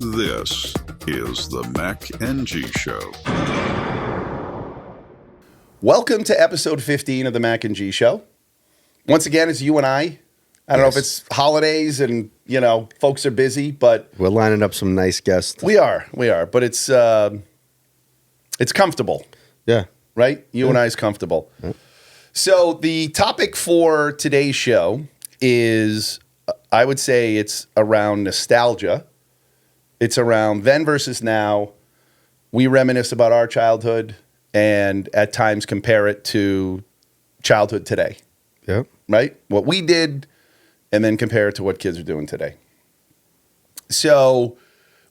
This is the Mack and G Show. Welcome to episode 15 of the Mack and G Show. Once again, it's you and I. I don't know if it's holidays and, folks are busy, but... We're lining up some nice guests. We are, but it's comfortable. Yeah. Right? You and I is comfortable. Yeah. So the topic for today's show is, I would say it's around nostalgia. It's around then versus now. We reminisce about our childhood and at times compare it to childhood today. Yep. Right? What we did and then compare it to what kids are doing today. So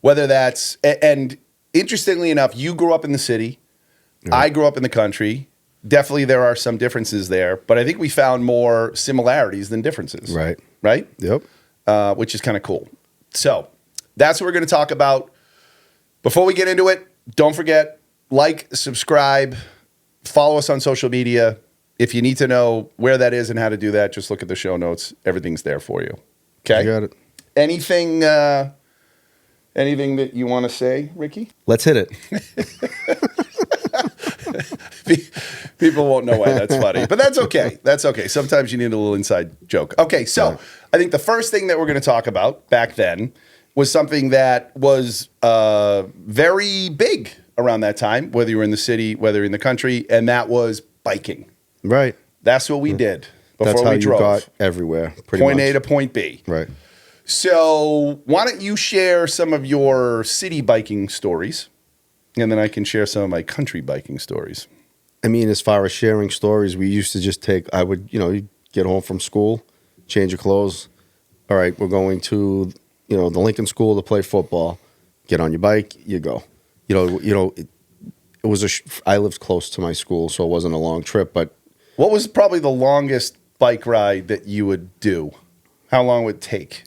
whether that's, and interestingly enough, you grew up in the city. Yep. I grew up in the country. Definitely there are some differences there, but I think we found more similarities than differences. Right. Right? Yep. Which is kind of cool. So that's what we're going to talk about. Before we get into it, don't forget, like, subscribe, follow us on social media. If you need to know where that is and how to do that, just look at the show notes. Everything's there for you. Okay? You got it. Anything that you want to say, Ricky? Let's hit it. People won't know why that's funny, but that's okay. That's okay. Sometimes you need a little inside joke. Okay, so I think the first thing that we're going to talk about back then was something that was very big around that time, whether you were in the city, whether in the country, and that was biking. Right. That's what we did before That's how we drove. You got everywhere, pretty Point much. A to point B. Right. So why don't you share some of your city biking stories, and then I can share some of my country biking stories. I mean, as far as sharing stories, we used to just I would, you'd get home from school, change your clothes. All right, we're going to, the Lincoln School to play football. Get on your bike, you go. It was I lived close to my school, so it wasn't a long trip, but. What was probably the longest bike ride that you would do? How long would it take?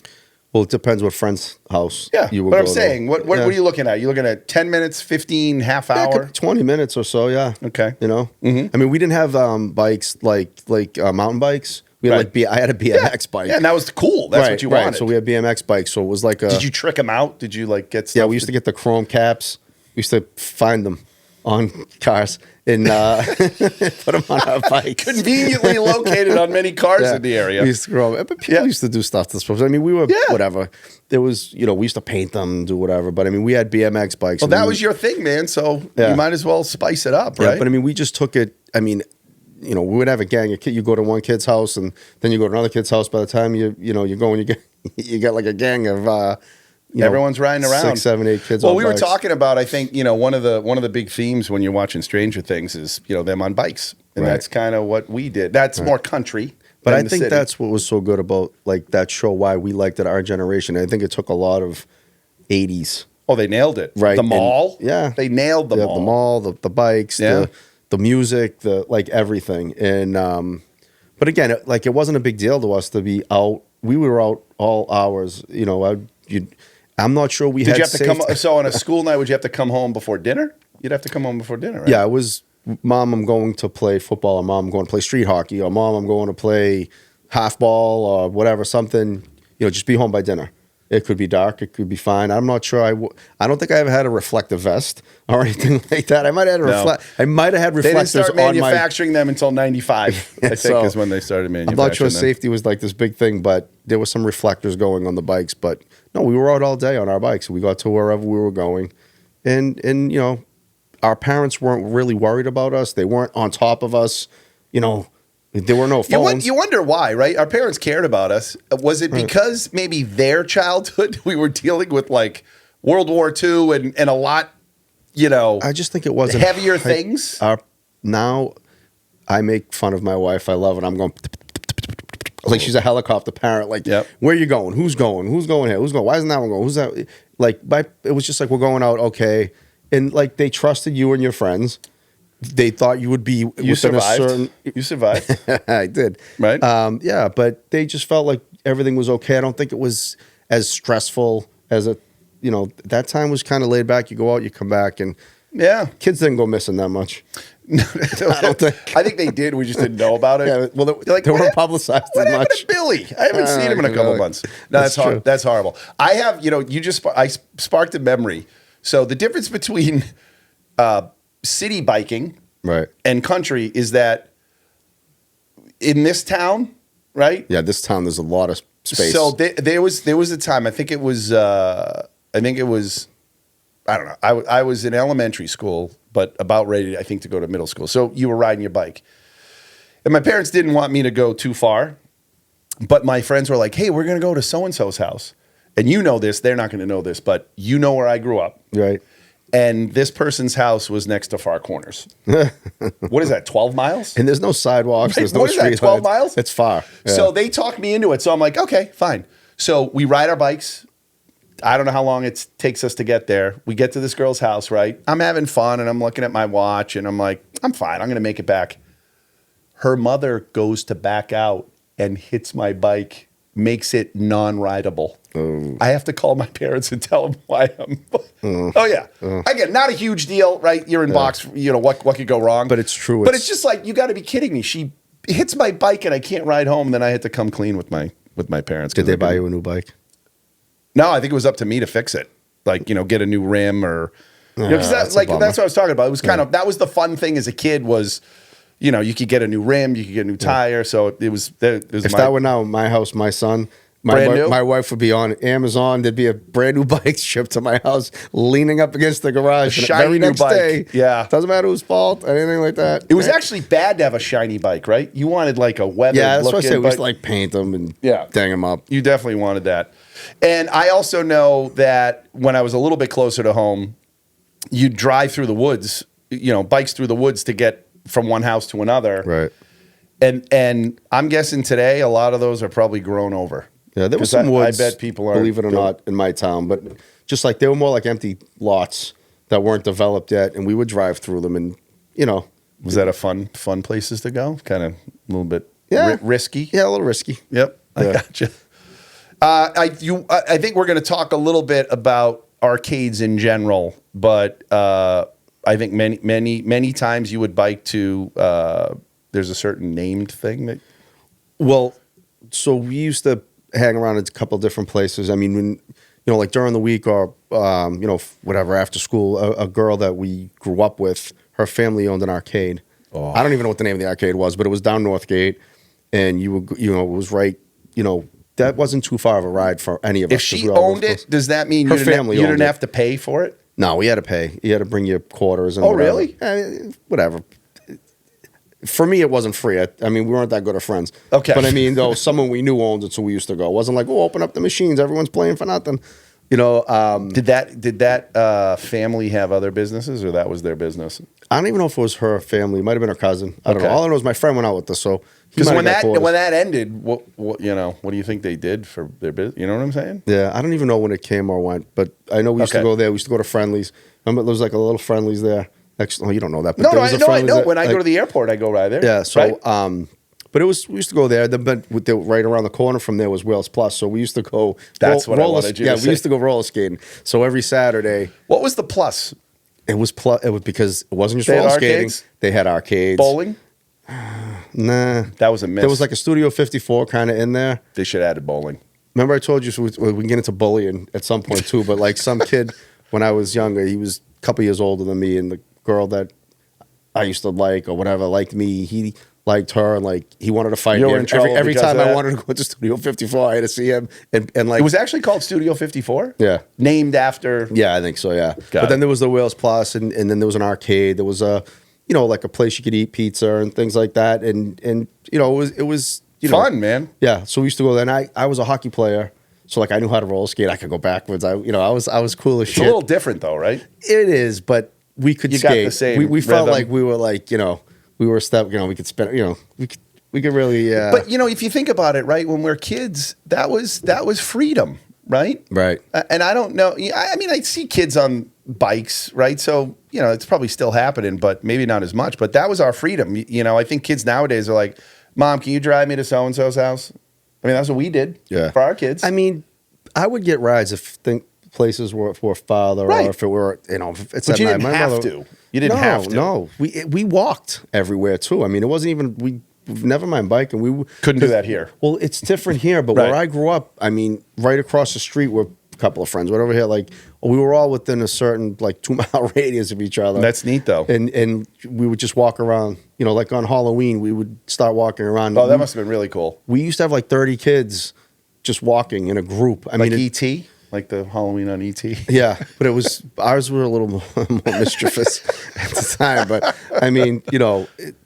Well, it depends what friend's house you would but go I'm saying, what are you looking at? You looking at 10 minutes, 15, half hour? 20 minutes or so, yeah. Okay. Mm-hmm. I mean, we didn't have bikes like mountain bikes. We had I had a BMX bike. Yeah, and that was cool. That's what you wanted. So we had BMX bikes. So it was like Did you trick them out? Did you get stuff? Yeah, we used to get the chrome caps. We used to find them on cars and put them on our bikes. Conveniently located on many cars in the area. We used to grow up. But people used to do stuff to suppose. I mean, we were whatever. There was, we used to paint them and do whatever. But I mean, we had BMX bikes. Well, that was your thing, man. So you might as well spice it up, right? Yeah, but I mean, we just took it. I mean, we would have a gang. You go to one kid's house and then you go to another kid's house. By the time you go and you get like a gang of everyone's riding around 6, 7, 8 kids. Well, on we bikes. were talking about. I think one of the big themes when you're watching Stranger Things is them on bikes, and that's kind of what we did. That's more country, but I think city. That's what was so good about that show. Why we liked it, our generation. I think it took a lot of 80s. Oh, they nailed it. Right, the mall. And, they nailed the mall. The mall, the bikes, the music, everything. And but again, it wasn't a big deal to us to be out. We were out all hours. I'm not sure we had. Did you have to safety. come? So on a school night, would you have to come home before dinner? You'd have to come home before dinner, right? Yeah, it was. Mom, I'm going to play football. Or Mom, I'm going to play street hockey. Or Mom, I'm going to play half ball or whatever. Something. Just be home by dinner. It could be dark. It could be fine. I'm not sure. I don't think I ever had a reflective vest or anything like that. I might have had I might have had reflectors. They didn't start manufacturing them until '95. I think is when they started manufacturing. I'm not sure safety was this big thing, but there was some reflectors going on the bikes. But no, we were out all day on our bikes. We got to wherever we were going, and our parents weren't really worried about us. They weren't on top of us. There were no phones. You wonder why, right? Our parents cared about us. Was it because maybe their childhood we were dealing with World War II and a lot, I just think it wasn't heavier things. Now I make fun of my wife. I love it. I'm going like she's a helicopter parent. Where are you going? Who's going? Who's going here? Who's going? Why isn't that one going? Who's that? It was just we're going out. Okay. And they trusted you and your friends. They thought you would be. You survived. You survived. I did. Right. Yeah, but they just felt like everything was okay. I don't think it was as stressful as that time was kind of laid back. You go out, you come back, and Yeah. Kids didn't go missing that much. I don't think. I think they did. We just didn't know about it. Yeah, well, they weren't publicized What as happened much. to Billy? I haven't seen him in a couple months. No, that's true. That's horrible. I have, I sparked a memory. So the difference between city biking Right. and country is that in this town, right? Yeah, this town there's a lot of space. So there was a time. I think it was. I don't know. I was in elementary school, but about ready, I think, to go to middle school. So you were riding your bike, and my parents didn't want me to go too far, but my friends were like, "Hey, we're going to go to so and so's house," and you know this. They're not going to know this, but you know where I grew up, right. and this person's house was next to Far Corners. What is that? 12 miles? And there's no sidewalks. There's no What is that, street 12 lights. miles? It's far. Yeah. So they talked me into it. So I'm like, okay, fine. So we ride our bikes. I don't know how long it takes us to get there. We get to this girl's house, right? I'm having fun and I'm looking at my watch and I'm like, I'm fine. I'm going to make it back. Her mother goes to back out and hits my bike, makes it non-rideable. I have to call my parents and tell them why I'm. Oh yeah. Again, not a huge deal, right? You're in box. You know what could go wrong? But it's true. But it's just like, you got to be kidding me. She hits my bike and I can't ride home. Then I had to come clean with my parents. Did they buy you a new bike? No, I think it was up to me to fix it. Like, get a new rim or, because that's that's a bummer. what I was talking about. It was kind of, that was the fun thing as a kid was, you could get a new rim, you could get a new tire. So it was If that were now my house, my son, my wife would be on Amazon. There'd be a brand new bike shipped to my house, leaning up against the garage. A And shiny very new next bike. day, Yeah. doesn't matter whose fault, anything like that. It was actually bad to have a shiny bike, right? You wanted like a weathered that's what I looking said. We used bike. to like paint them and Yeah. dang them up. You definitely wanted that. And I also know that when I was a little bit closer to home, you'd drive through the woods, bikes through the woods to get from one house to another. Right. And I'm guessing today a lot of those are probably grown over. Yeah, there was 'Cause some woods. I bet people are. Believe it or not, in my town, but just like they were more like empty lots that weren't developed yet, and we would drive through them, and Was that a fun places to go? Kind of a little bit risky. Yeah, a little risky. Yep, I Yeah. gotcha. I think we're going to talk a little bit about arcades in general, but I think many times you would bike to. There's a certain named thing that. Well, so we used to hang around at a couple of different places. I mean, when like during the week or whatever after school, a girl that we grew up with, her family owned an arcade. Oh. I don't even know what the name of the arcade was, but it was down Northgate, and it was right. That wasn't too far of a ride for any of us. If 'cause she we all owned lived it, close. does that mean Her you family didn't owned it. have to pay for it? No, we had to pay. You had to bring your quarters and Oh, whatever. really? Whatever. For me, it wasn't free. I mean, we weren't that good of friends. Okay. But I mean, though, someone we knew owned it, so we used to go. It wasn't like, open up the machines. Everyone's playing for nothing. Did that family have other businesses, or that was their business? I don't even know if it was her family. It might have been her cousin. I don't know. All I know is my friend went out with us, so he Because might when have got quarters. that ended, what do you think they did for their business? You know what I'm saying? Yeah, I don't even know when it came or went, but I know we used to Okay. go there. We used to go to Friendlies. Remember, there was like a little Friendlies there. You don't know that. But No, there I was a know. Friendlies there. When I go to the airport, I go right there. Yeah, so right? but we used to go there. But right around the corner from there was Wales Plus, so we used to go. That's what I wanted you to say. we used to go roller skating. So every Saturday, What was the plus? it was because it wasn't just They had roller skating. arcades? They had arcades. Bowling? Nah, That was a miss. there was like a Studio 54 kind of in there. They should have added bowling. Remember I told you we can get into bullying at some point too, but like some kid when I was younger, he was a couple years older than me, and the girl that I used to like or whatever liked me. He liked her, and like he wanted to fight You me. were in trouble Every because time of I that? wanted to go to Studio 54, I had to see him, and like It was actually called Studio 54? Yeah. Named after. yeah, I think so. Yeah, Got but then it. there was the Wales Plus, and then there was an arcade. There was a like a place you could eat pizza and things like that, and it was Fun, man. Yeah, so we used to go there, and I was a hockey player. So like I knew how to roller skate. I could go backwards. I was cool as It's shit. a little different, though, right? It is, but we could You got skate. the same we felt rhythm. like we were like we were a step. We could spin. We could really. But if you think about it, right, when we're kids, that was freedom, right? Right. And I don't know. I mean, I see kids on bikes, right? So it's probably still happening, but maybe not as much. But that was our freedom. I think kids nowadays are like, "Mom, can you drive me to so and so's house?" I mean, that's what we did. Yeah. For our kids. I mean, I would get rides if places were for father, Right. or if it were, if it's But at you night. didn't My have mother- to. You didn't have to. No, we walked everywhere too. I mean, it wasn't even we. Never mind biking. We Couldn't do that here. Well, it's different here, but Right. where I grew up, I mean, right across the street were a couple of friends. Whatever here, like we were all within a certain 2-mile radius of each other. That's neat, though. And we would just walk around. Like on Halloween, we would start walking around. Oh, that must have been really cool. We used to have 30 kids just walking in a group. I Like mean, E.T.? Like the Halloween on E.T.? yeah, but ours were a little more mischievous at the time. But I mean,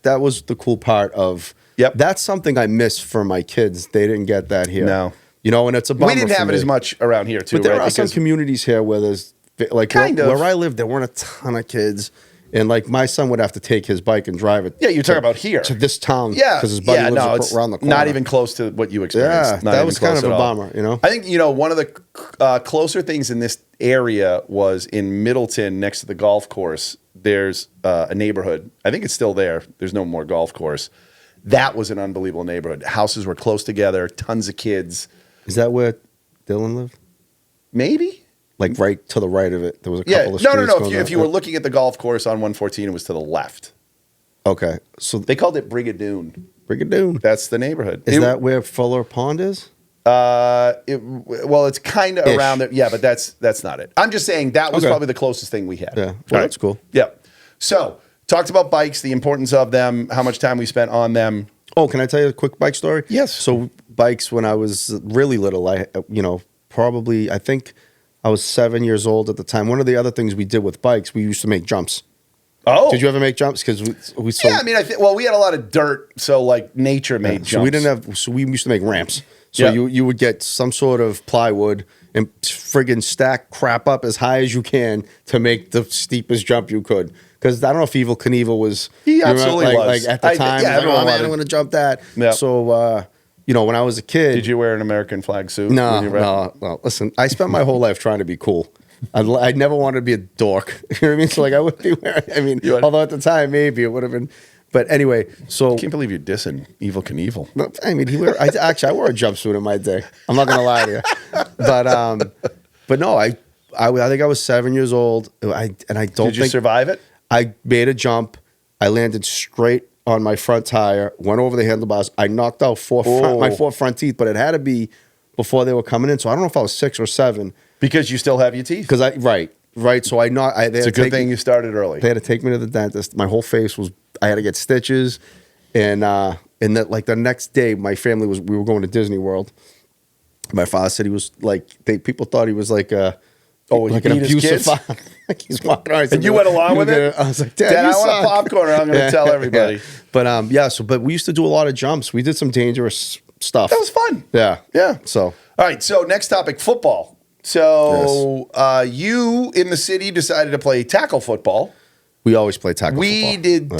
that was the cool part of. Yep. That's something I miss for my kids. They didn't get that here. No. And it's a bummer. We didn't have for it me. as much around here, too, But there right? are some Because- communities here where there's Kind of. where I lived, there weren't a ton of kids, and my son would have to take his bike and drive it. Yeah, you're talking about here. to this town. Yeah, because his buddy yeah, no, lives it's around the corner. not even close to what you experienced. Yeah, Not that even was kind close of at a all. bummer. I think one of the closer things in this area was in Middleton, next to the golf course. There's a neighborhood. I think it's still there. There's no more golf course. That was an unbelievable neighborhood. Houses were close together. Tons of kids. Is that where Dylan lived? Maybe. Right to the right of it, there was a Yeah. couple of No. streets going If you down. were looking at the golf course on 114, it was to the left. Okay, so They called it Brigadoon. Brigadoon. That's the neighborhood. Is that where Fuller Pond is? Well, it's kind of Ish. around there. Yeah, but that's not it. I'm just saying that was Okay. probably the closest thing we had. Yeah, well, All right. that's cool. Yeah. So talked about bikes, the importance of them, how much time we spent on them. Oh, can I tell you a quick bike story? Yes. So bikes, when I was really little, I probably I think I was 7 years old at the time. One of the other things we did with bikes, we used to make jumps. Oh, Did you ever make jumps? Because we sold, Yeah, I mean, we had a lot of dirt, so nature made jumps. so we didn't have. So we used to make ramps. So Yeah. you would get some sort of plywood and friggin' stack crap up as high as you can to make the steepest jump you could. Because I don't know if Evel Knievel was. He you remember, absolutely was. Like at the time, yeah, he was everyone oh man, wanted- I'm going to jump that. Yeah. So when I was a kid, Did you wear an American flag suit? No, when you were- no. Listen, I spent my whole life trying to be cool. I never wanted to be a dork. You know what I mean? So I wouldn't be wearing. I mean, You had- although at the time maybe it would have been. But anyway, so I can't believe you're dissing Evel Knievel. I mean, I wore a jumpsuit in my day. I'm not gonna lie to you. But no, I think I was 7 years old. I don't Did you think survive it? I made a jump. I landed straight on my front tire, went over the handlebars. I knocked out my four front teeth, but it had to be before they were coming in. So I don't know if I was 6 or 7. Because you still have your teeth. Because right. So It's a good thing you started early. They had to take me to the dentist. My whole face was. I had to get stitches, and that the next day, my family we were going to Disney World. My father said he was people thought he was like he an beat his abusive kids? father. Like he's walking around. And you went along with it? I was like, Dad, Dad, I you want a suck." popcorn. I'm going to tell everybody. Yeah. But but we used to do a lot of jumps. We did some dangerous stuff. That was fun. Yeah. Yeah. So All right. So next topic, football. So you in the city decided to play tackle football. we always play tackle We football.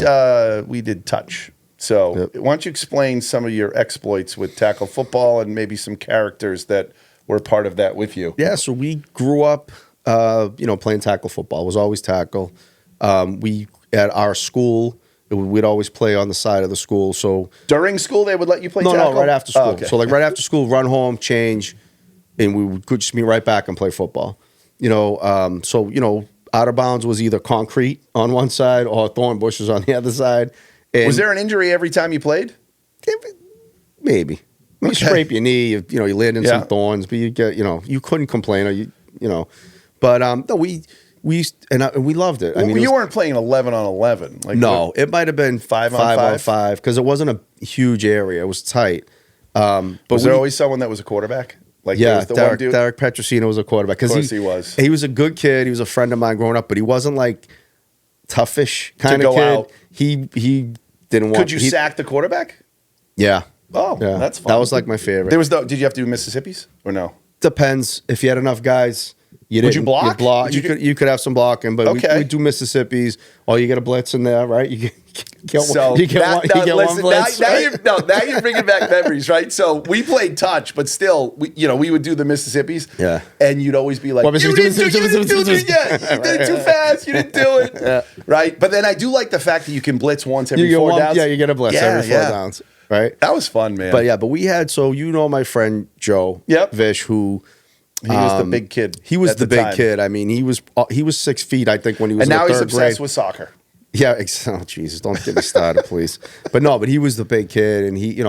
did. We did touch. So Yep. why don't you explain some of your exploits with tackle football and maybe some characters that were part of that with you? Yeah, so we grew up, playing tackle football. It was always tackle. We at our school, we'd always play on the side of the school. So During school, they would let you play no, tackle? right after school. Oh, okay. So right after school, run home, change, and we would just meet right back and play football. Out of bounds was either concrete on one side or thorn bushes on the other side. And Was there an injury every time you played? maybe? You scrape your knee, you land in Yeah. some thorns, but you get, you couldn't complain, or But no, we used, and we loved it. I mean, you weren't playing 11 on 11. no, it might have been 5 on 5 on 5? 5 because it wasn't a huge area. It was tight. But Was there always someone that was a quarterback? Like there Yeah, was the one dude? Derek Petrosino was a quarterback. Of course he was. He was a good kid. He was a friend of mine growing up, but he wasn't like toughish kind To of go kid. out. He didn't want. Could you sack the quarterback? Yeah. Oh, Yeah. that's fun. That was like my favorite. Did you have to do Mississippi's or no? Depends if you had enough guys. You Would didn't. you block? Would you You could have some blocking, but Okay. we do Mississippi's. Oh, you get a blitz in there, right? You get So you get that- one. You now, get listen, one blitz. now, right? now you're bringing back memories, right? So we played touch, but still, we would do the Mississippi's. Yeah. And you'd always be like, What, you didn't do it yet. You did it too fast. You didn't do it. Yeah. Right? But then I do like the fact that you can blitz once every You get 4 one. downs. Yeah, you get a blitz every 4 downs, right? That was fun, man. But yeah, but we had my friend Joe Yep. Vish, who He was the big kid. He was at the big time. kid. I mean, he was 6 feet, I think, when he was And in now the he's third obsessed grade. with soccer. Yeah, oh Jesus, don't get me started, please. But he was the big kid, and he,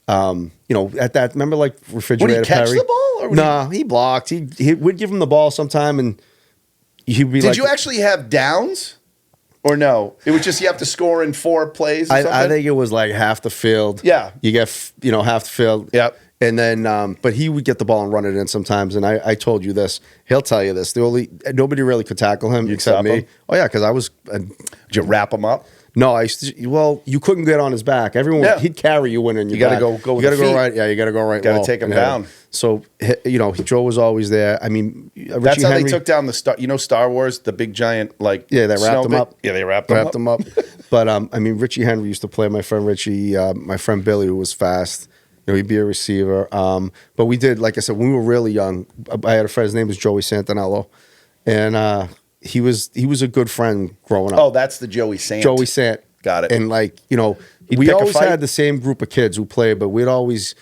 at that, remember like refrigerator Would he catch Perry? the ball? Or Nah, he blocked. He would give him the ball sometime, and he'd be Did like, you actually have downs? Or no? It was just you have to score in 4 plays or something? I think it was like half the field. Yeah. You get, half the field. Yep. And then, but he would get the ball and run it in sometimes. And I told you this. He'll tell you this. Nobody really could tackle him except stop me. him? Oh, yeah, because I was. Did you wrap him up? No, you couldn't get on his back. He'd carry you in and you gotta back. go You with gotta the go feet. right. Yeah, you gotta go right. Gotta low take him and hit down. So, Joe was always there. I mean, That's Richie how Henry, they took down the Star. Star Wars, the big giant Yeah, they wrapped him up. Yeah, they wrapped him up. But I mean, Richie Henry used to play. My friend Richie, my friend Billy, who was fast. He'd be a receiver. But we did, like I said, when we were really young. I had a friend. His name was Joey Santinello, and he was a good friend growing up. Oh, that's the Joey Sant. Joey Sant. Got it. And He'd we pick a always fight? had the same group of kids who played, but we'd always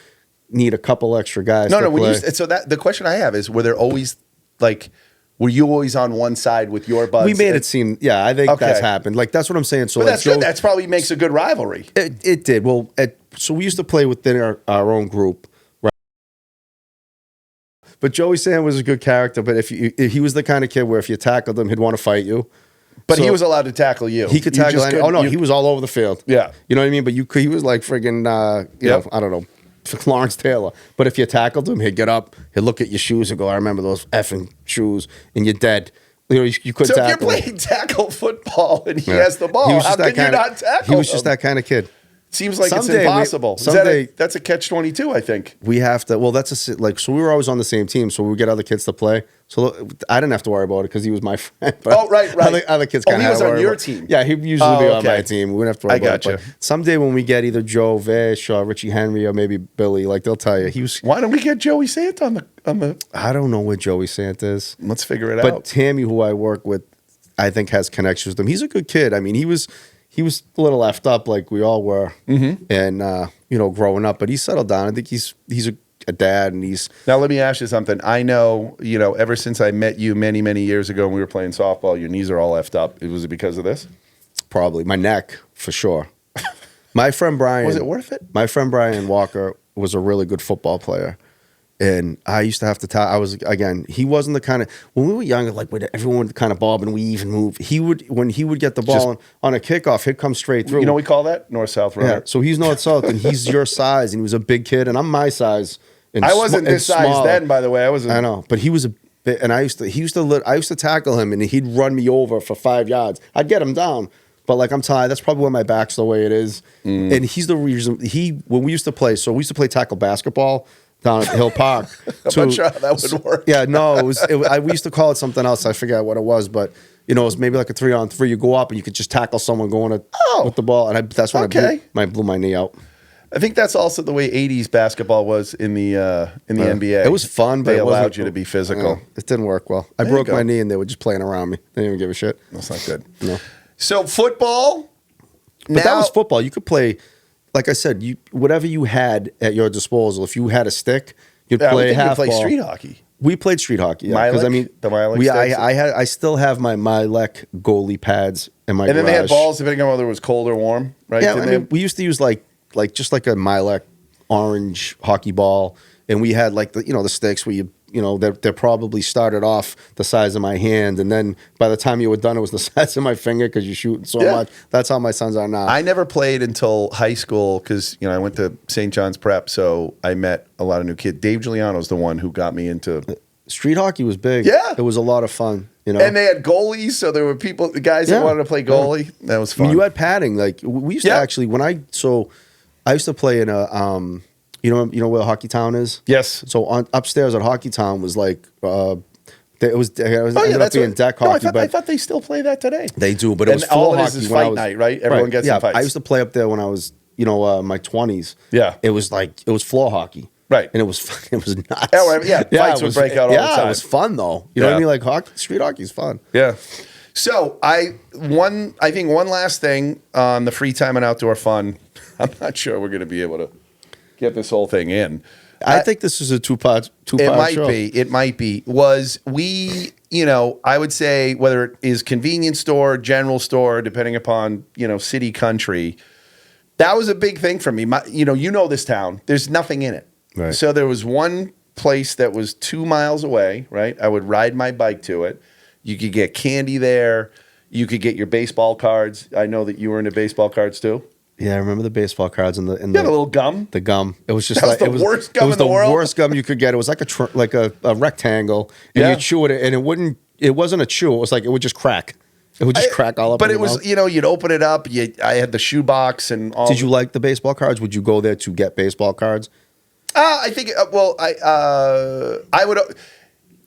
need a couple extra guys. No, to no. play. So the question I have is, were you always on one side with your buds? We made it seem, yeah, I think Okay. that's happened. Like, that's what I'm saying. So But like, that's good. That's probably makes a good rivalry. It did. Well, so we used to play within our own group, right? But Joey Sam was a good character. But if he was the kind of kid where if you tackled him, he'd want to fight you. But So he was allowed to tackle you. He could You tackle. just Oh no, couldn't- he was all over the field. Yeah. You know what I mean. But he was like friggin', Yep. I don't know, Lawrence Taylor. But if you tackled him, he'd get up, he'd look at your shoes and go, "I remember those effing shoes," and you're dead. You couldn't So if tackle you're him. playing tackle football and he Yeah. has the He ball, was how just that can you kinda- not tackle He was just him? that kind of kid. Seems like Someday it's impossible. That's a catch-22, I think. We have to. Well, so we were always on the same team, so we would get other kids to play. So I didn't have to worry about it because he was my friend. But Oh, right. Other kids. Oh, kinda he was had to on worry your about- team. Yeah, he'd usually be on my okay. team. We wouldn't have to worry I about gotcha. it. But someday when we get either Joe Vish or Richie Henry or maybe Billy, they'll tell you he was. Why don't we get Joey Sant on the? I don't know where Joey Sant is, Let's figure it but out. Tammy, who I work with, I think has connections with him. He's a good kid. I mean, he was a little effed up like we all were, and growing up. But he settled down. I think he's a dad, and he's Now let me ask you something. I know, ever since I met you many, many years ago when we were playing softball, your knees are all effed up. Was it because of this? probably my neck for sure. My friend Brian, Was it worth it? My friend Brian Walker was a really good football player. And I used to have to tell, he wasn't the kind of, when we were younger, like when everyone would kind of bob and weave and move, when he would get the ball on a kickoff, he'd come straight through. You know what we call that? North-South runner. Yeah, so he's north-south and he's your size and he was a big kid and I'm my size. And I wasn't this size smaller. then, by the way. I wasn't. I know, but he was a bit, and I used to tackle him and he'd run me over for 5 yards. I'd get him down. But like I'm tired, that's probably why my back's the way it is. And he's the reason when we used to play, so we used to play tackle basketball down at Hill Park. I'm not sure how that would work. Yeah, no, we used to call it something else. I forget what it was, but it was maybe like a 3-on-3. You go up and you could just tackle someone going with the ball, and that's when I blew my knee out. I think that's also the way '80s basketball was in the NBA. It was fun, but they it wasn't- allowed you to be physical. It didn't work well. I There you broke go. my knee, and they were just playing around me. They didn't even give a shit. That's not good. No. So football. But that was football. You could play, like I said, whatever you had at your disposal. If you had a stick, you'd play half play ball. street hockey. We played street hockey. Yeah, because I Milek? mean, The Milek sticks? I still have my Milek goalie pads in my And then they had garage. balls depending on whether it was cold or warm, right? Yeah, Didn't I they? mean, we used to use like just like a Milek orange hockey ball, and we had like the sticks where they're probably started off the size of my hand, and then by the time you were done, it was the size of my finger because you're shooting so much. That's how my sons are now. I never played until high school because I went to St. John's Prep, so I met a lot of new kids. Dave Giuliano's the one who got me into. Street hockey was big. Yeah. It was a lot of fun. And they had goalies, so there were the guys that wanted to play goalie. That was I fun. mean, you had padding. Like we used to actually I used to play in a you know where Hockey Town is? Yes. So upstairs at Hockey Town was like ended up being deck No, hockey. I thought they still play that today. They do, but it was all floor it hockey is when I fight was, night, right? Everyone gets in fights. I used to play up there when I was my 20s. Yeah. It was floor hockey. Right. And it was nuts. Fights would break out all the time. Yeah, it was fun though. You know what I mean? Like street hockey's fun. Yeah. So I think one last thing on the free time and outdoor fun. I'm not sure we're going to be able to get this whole thing in. I think this is a two-part show. It might be. Was we, I would say whether it is convenience store, general store, depending upon, city, country, that was a big thing for me. You know this town. There's nothing in it. Right. So there was one place that was 2 miles away, right? I would ride my bike to it. You could get candy there. You could get your baseball cards. I know that you were into baseball cards too. Yeah, I remember the baseball cards and the little gum. The gum. It was just that was the worst gum in the world. It was the worst gum you could get. It was like a rectangle, and you chew it, and it wouldn't. It wasn't a chew. It was like it would just crack. It would just crack all up. But in it was, mouth. you'd open it up. I had the shoe box and all. Did you like the baseball cards? Would you go there to get baseball cards? I think. I would.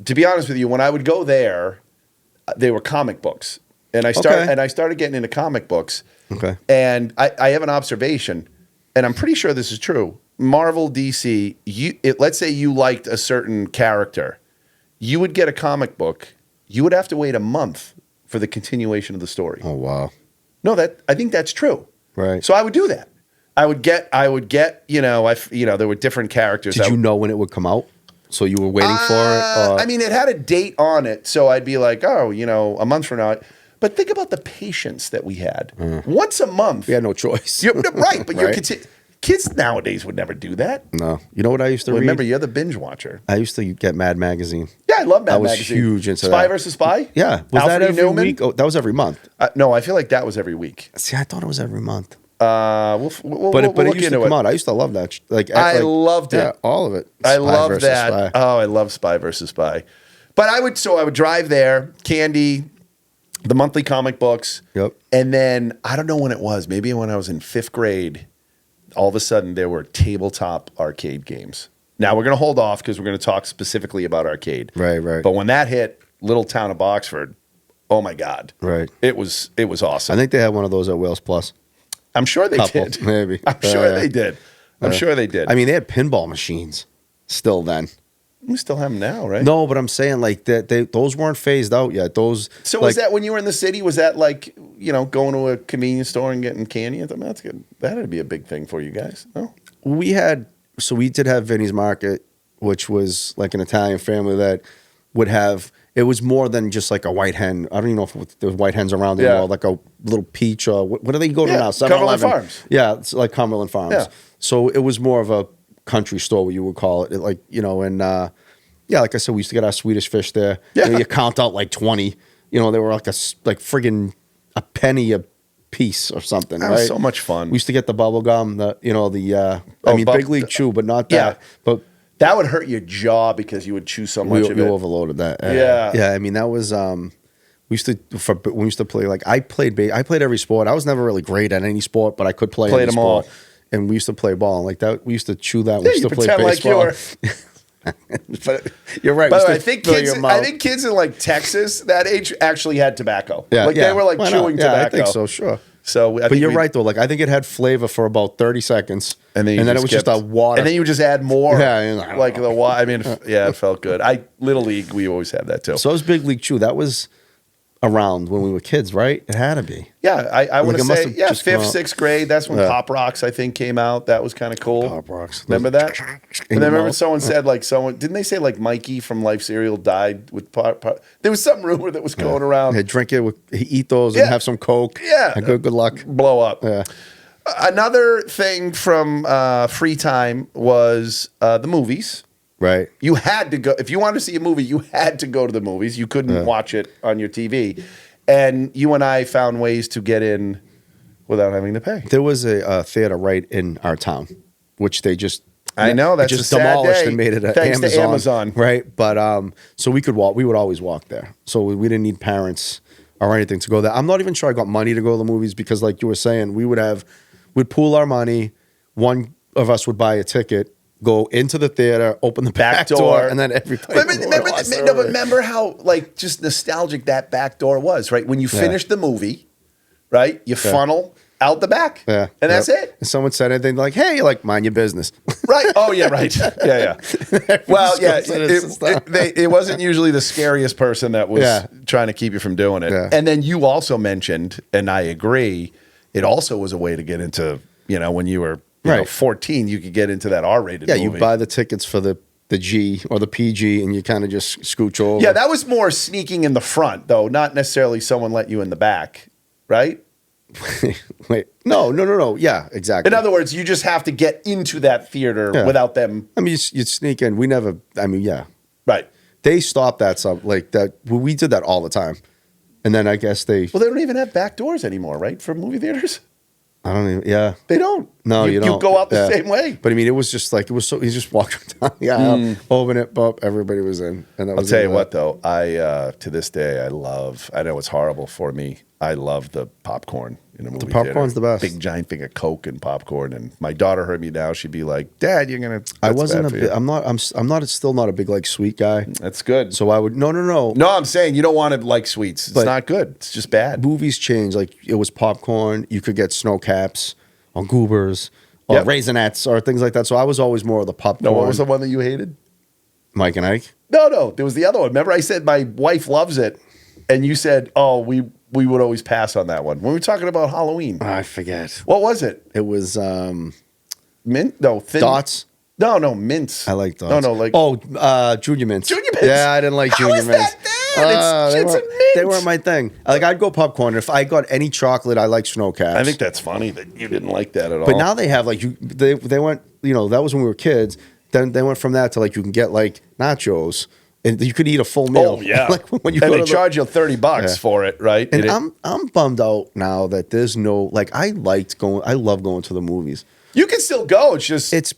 To be honest with you, when I would go there, they were comic books, and I started getting into comic books. Okay. And I have an observation, and I'm pretty sure this is true. Marvel, DC. Let's say you liked a certain character, you would get a comic book. You would have to wait a month for the continuation of the story. Oh wow. No, I think that's true. Right. So I would do that. I would get. There were different characters. Did you know when it would come out? So you were waiting for it? I mean, it had a date on it, so I'd be like, oh, a month from now. But think about the patience that we had. Once a month. We had no choice. Right, but Right. kids nowadays would never do that. No. You know what I used to read? Remember, you're the binge watcher. I used to get Mad Magazine. Yeah, I love Mad Magazine. I was huge into Spy that. versus Spy? Yeah. Was Alfred that every Newman? week? Oh, that was every month. No, I feel like that was every week. See, I thought it was every month. We'll But look it used to into come out. I used to love that. I loved it. Yeah, all of it. I Spy love versus that. Spy. Oh, I love Spy versus Spy. But I would drive there, candy, the monthly comic books. Yep. And then I don't know when it was. Maybe when I was in 5th grade, all of a sudden there were tabletop arcade games. Now we're going to hold off because we're going to talk specifically about arcade. Right, right. But when that hit, little town of Boxford, oh my God. Right. It was awesome. I think they had one of those at Wales Plus. I'm sure they Couple, did. maybe. I'm sure they did. I'm sure they did. I mean, they had pinball machines still then. We still have them now, right? No, but I'm saying like those weren't phased out yet. Those. So was that when you were in the city? Was that like, going to a convenience store and getting candy? I thought, that's good. That would be a big thing for you guys. No? We did have Vinny's Market, which was like an Italian family that would have. It was more than just like a white hen. I don't even know if there was white hens around anymore. Like a little peach or what do they go to now? 7-Eleven. Cumberland Farms. Yeah, it's like Cumberland Farms. Yeah. So it was more of a country store, what you would call it. Like, and like I said, we used to get our Swedish fish there. Yeah. You count out like 20. They were like friggin' a penny a piece or something, That right? was so much fun. We used to get the bubble gum, Big League Chew, but not that. Yeah. But that would hurt your jaw because you would chew so much of we it. overloaded that. Yeah. Yeah, I mean, that was we used to play, like I played every sport. I was never really great at any sport, but I could play Played any them all. sport. And we used to play ball, and like that, we used to chew that. We Yeah, used you to play pretend like baseball. But You're right. by the we way, used to fill your mouth. I think kids in like Texas that age actually had tobacco. Yeah, like they were like Why not? chewing Yeah, tobacco. I think so, sure. So, But you're right though. Like I think it had flavor for about 30 seconds, And then, it was just a water. And then you would just add more. Yeah, like the water. I mean, it felt good. Little League, we always had that too. So it was Big League Chew. That was around when we were kids, right? It had to be. Yeah, I want to it must say, have just come 5th, out. 6th grade. That's when Pop Rocks, I think, came out. That was kind of cool. Pop Rocks. Remember that? In And your then remember mouth. someone said, didn't they say like Mikey from Life Cereal died with Pop? There was some rumor that was going around. Hey, drink it, eat those, Yeah. and have some Coke. Yeah. And good luck. Blow up. Yeah. Another thing from free time was the movies. Right. You had to go. If you wanted to see a movie, you had to go to the movies. You couldn't watch it on your TV. And you and I found ways to get in without having to pay. There was a theater right in our town, which they just I know, that's just a sad demolished day. and made it an Thanks to Amazon, Amazon. right? But so we could walk. We would always walk there, so we didn't need parents or anything to go there. I'm not even sure I got money to go to the movies because, like you were saying, we'd pool our money. One of us would buy a ticket, go into the theater, open the back door, and then everybody. Remember how just nostalgic that back door was, right? When you finished the movie, right? You funnel out the back, and that's it. And someone said anything like, "Hey, you're like, mind your business." Right. Oh yeah. Right. Yeah. Well, yeah. It wasn't usually the scariest person that was trying to keep you from doing it. Yeah. And then you also mentioned, and I agree, it also was a way to get into when you were Right. 14, you could get into that R-rated Yeah, movie. you buy the tickets for the G or the PG, and you kind of just scooch over. Yeah, that was more sneaking in the front, though, not necessarily someone let you in the back, right? Wait, no. Yeah, exactly. In other words, you just have to get into that theater Yeah. without them. I mean, you'd sneak in. We never. I mean, yeah, Right. they stopped that some like that. We did that all the time, and then I guess they. Well, they don't even have back doors anymore, right? For movie theaters? I don't even. Yeah. They don't. No, you don't. You go out the Yeah. same way. But I mean, it was just like it was so. You just walked down the aisle, open it up, everybody was in, and that I'll was. tell it. you what, though, I to this day, I know it's horrible for me. I love the popcorn in a movie popcorn's theater. the best. Big giant thing of Coke and popcorn. And my daughter heard me now. She'd be like, "Dad, you're gonna." I that's wasn't bad a. for Big, you." I'm not. I'm not. Still not a big like sweet guy. That's good. So I would. No. No, I'm saying you don't want to like sweets. It's But- not good. It's just bad. Movies change. Like it was popcorn. You could get snow caps or goobers or Yep. raisinets or things like that. So I was always more of the popcorn. No, what was the one that you hated? Mike and Ike. No, there was the other one. Remember, I said my wife loves it, and you said, "Oh, we would always pass on that one." When we were talking about Halloween, I forget. what was it? It was Mint? No, thin. Dots. No, mints. I like dots. No, like Junior Mints. Junior Mints. Yeah, I didn't like How Junior is Mints. that? It's a mint. They weren't my thing. Like I'd go popcorn. If I got any chocolate, I like snow caps. I think that's funny that you didn't like that at all. But now they have like they went, that was when we were kids. Then they went from that to like you can get like nachos and you could eat a full meal. oh yeah, like when you and go they to charge you $30 Yeah. for it, right? and it, I'm bummed out now that there's no like I love going to the movies. you can still go. It's just It's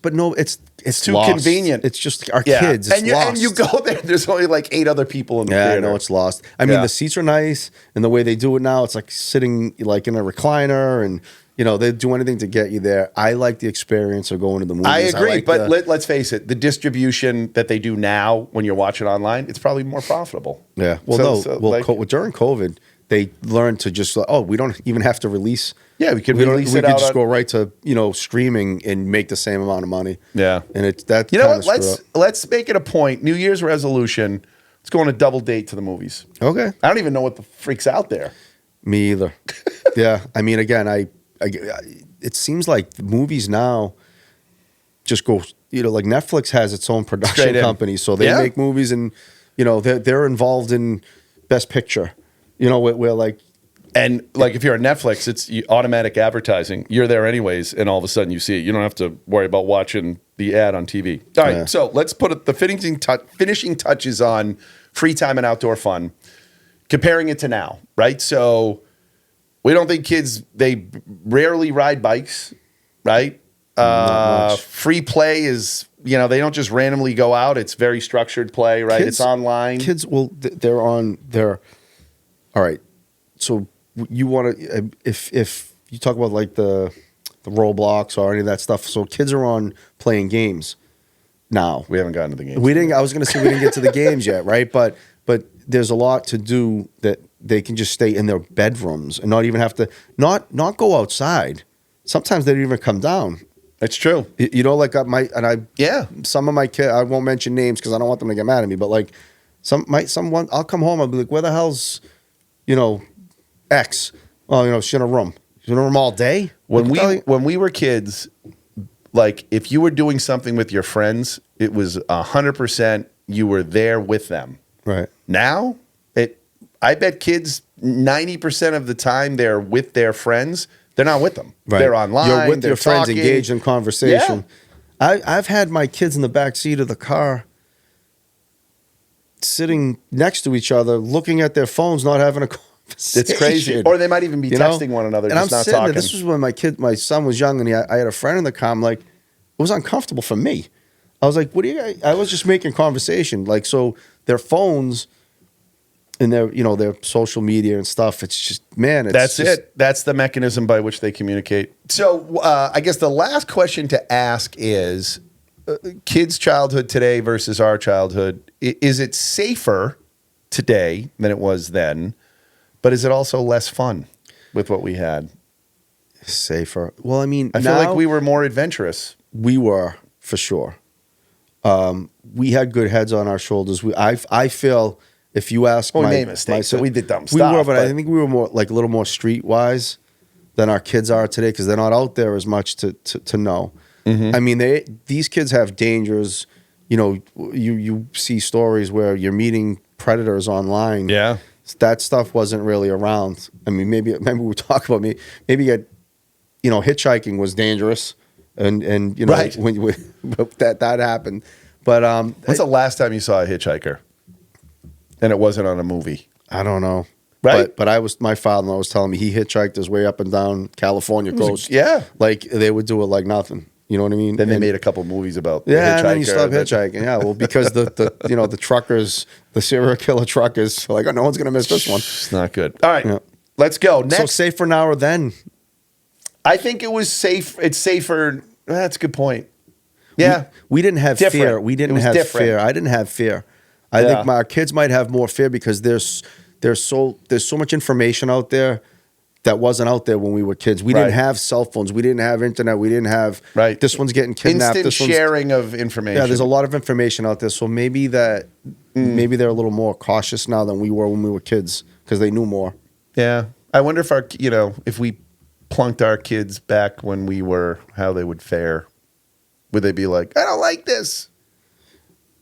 too lost. convenient. It's just our yeah. kids. It's and you lost. go there. There's only like 8 other people in the Yeah, I theater. know it's lost. I mean, Yeah. the seats are nice, and the way they do it now, it's like sitting like in a recliner, and they do anything to get you there. I like the experience of going to the movies. I agree, like but the- let's face it: the distribution that they do now, when you're watching online, it's probably more profitable. yeah. Well, So, no. During COVID, they learned to just we don't even have to release. Yeah, we could We release could it out just on- go right to streaming and make the same amount of money. Yeah. and it's that. You know kinda what? screw Let's make it a point. New Year's resolution. Let's go on a double date to the movies. up. Okay. I don't even know what the freak's out there. Me either. Yeah, I mean, again, it seems like the movies now just go. Like Netflix has its own Straight production in. company, so they Yeah. make movies, and they're involved in Best Picture. Where like And like if you're on Netflix, it's automatic advertising. You're there anyways, and all of a sudden you see it. You don't have to worry about watching the ad on TV. All right, Yeah. so let's put the finishing touches on free time and outdoor fun, comparing it to now, right? So we don't think kids, they rarely ride bikes, right? Free play is, they don't just randomly go out. It's very structured play, right? It's online. Kids, they're on their. All right, so you want to if you talk about like the Roblox or any of that stuff. So kids are on playing games now. We haven't gotten to the game. We didn't. I was going to say we didn't get to the games yet, right? But there's a lot to do that they can just stay in their bedrooms and not even have to not go outside. Sometimes they don't even come down. It's true. Like Yeah. some of my kids. I won't mention names because I don't want them to get mad at me. But like someone, I'll come home. I'll be like, where the hell's X? Oh, she's in a room. She's in a room all day. When Like, when we were kids, like if you were doing something with your friends, it was 100% you were there with them. right. Now, I bet kids 90% of the time they're with their friends. They're not with them. Right. They're online. You're with they're your friends, talking. engaged in conversation. I've had my kids in the back seat of the car, sitting next to each other, looking at their phones, not having a conversation. It's crazy. Or they might even be texting one another, and just I'm not sitting talking. there. This was when my son was young, and I had a friend in the car. I'm like, it was uncomfortable for me. I was like, what do you guys? I was just making conversation. Like, so their phones and their social media and stuff. It's just, man, That's it. That's the mechanism by which they communicate. So I guess the last question to ask is, kids' childhood today versus our childhood, is it safer today than it was then? But is it also less fun with what we had? Safer. Well, I mean, I feel like we were more adventurous. We were, for sure. We had good heads on our shoulders. I feel if you ask Well, we my, made mistakes, my so we did dumb we stuff, were, but I but- think we were more like a little more streetwise. than our kids are today because they're not out there as much to know. I mean, these kids have dangers. You know, you see stories where you're meeting predators online. Yeah. That stuff wasn't really around. I mean, maybe we talk about maybe hitchhiking was dangerous, and you know Right. when that happened. But When's the last time you saw a hitchhiker? And it wasn't on a movie. I don't know. Right. But my father-in-law was telling me he hitchhiked his way up and down California coast. Yeah. Like they would do it like nothing. You know what I mean? Then they made a couple movies about the yeah, hitchhiker. and then you stop hitchhiking. Yeah, well, because the truckers, the serial killer truckers, are like, oh, no one's gonna miss this one. It's not good. All right, Yeah. let's go. Next, So safer now or then? I think it was safe. It's safer. That's a good point. Yeah. We didn't have Different. fear. We It didn't was have different. fear. I didn't have fear. I Yeah. think our kids might have more fear because there's so much information out there that wasn't out there when we were kids. We Right. didn't have cell phones. We didn't have internet. We didn't have Right. this one's getting kidnapped. Instant This one's sharing of information. yeah. There's a lot of information out there. So maybe maybe they're a little more cautious now than we were when we were kids because they knew more. Yeah. I wonder if we plunked our kids back when we were, how they would fare. Would they be like, I don't like this?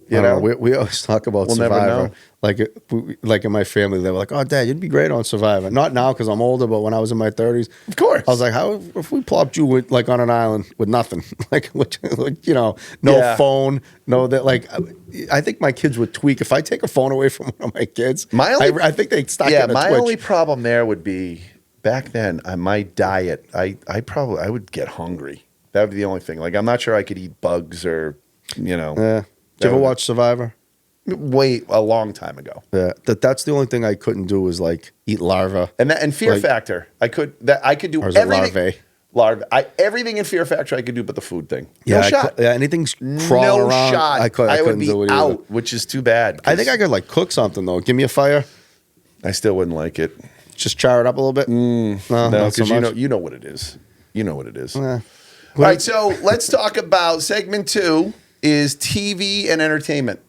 You know, we always talk about We'll never Survivor. know. Like in my family, they were like, "Oh, Dad, you'd be great on Survivor." Not now because I'm older, but when I was in my 30s, Of course. I was like, "How if we plopped you like on an island with nothing, like no Yeah. phone, no that like." I think my kids would tweak if I take a phone away from one of my kids. I think they'd start. Yeah, getting a my twitch. only problem there would be back then, my diet, I would get hungry. That would be the only thing. Like, I'm not sure I could eat bugs or, Yeah. Did you ever would- watch Survivor? Wait, a long time ago. Yeah. That's the only thing I couldn't do was like eat larvae. And Fear Like- Factor, I could do Or is it everything. larvae? Larvae. Everything in Fear Factor I could do but the food thing. Yeah, No shot. anything's No crawling around. shot. I I couldn't would be do it either. out, which is too bad. I think I could like cook something though. Give me a fire, I still wouldn't like it. just char it up a little bit. No, not so because much. you know what it is. You know what it is. Eh. All right, so let's talk about segment 2 is TV and entertainment.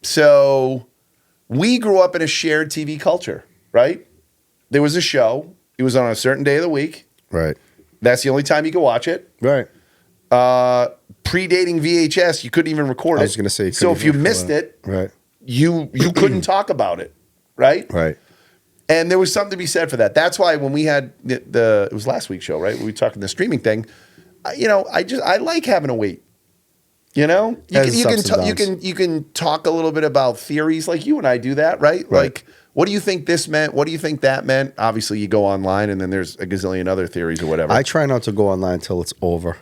So we grew up in a shared TV culture, right? There was a show. It was on a certain day of the week. Right, That's the only time you could watch it. right. Predating VHS, you couldn't even record it. I was going to say. So if you missed it, right, you couldn't talk about it, right? right. And there was something to be said for that. That's why when we had it was last week's show, right? We were talking the streaming thing. I like having to wait. You know, you can talk a little bit about theories, like you and I do that, right? Like, what do you think this meant? What do you think that meant? Obviously, you go online, and then there's a gazillion other theories or whatever. I try not to go online until it's over.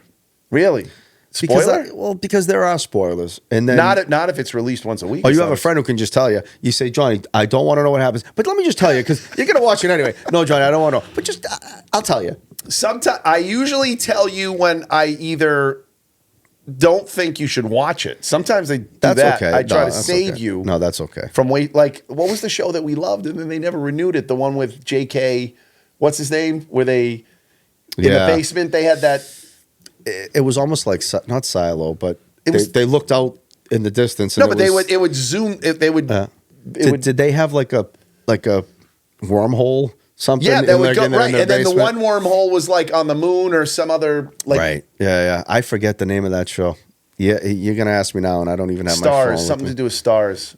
Really? Spoiler? Because there are spoilers, and then Not if it's released once a week. Oh, you have a friend who can just tell you. You say, Johnny, I don't want to know what happens, but let me just tell you because you're gonna watch it anyway. No, Johnny, I don't want to know, but just I'll tell you. Sometimes I usually tell you when I either don't think you should watch it. Sometimes they do That's that. okay. I try No, to that's save okay. you. No, that's okay. From like what was the show that we loved and then they never renewed it? The one with J.K. What's his name? Where they in the basement they had that. It was almost like not Silo, but was- they looked out in the distance. And No, but it would zoom. They would. Did they have like a wormhole? Something? Yeah, that would go in their right, and then the basement? one wormhole was like on the moon or some other like Right. Yeah. I forget the name of that show. Yeah, you're gonna ask me now, and I don't even have my phone. stars, with something me. to do with stars.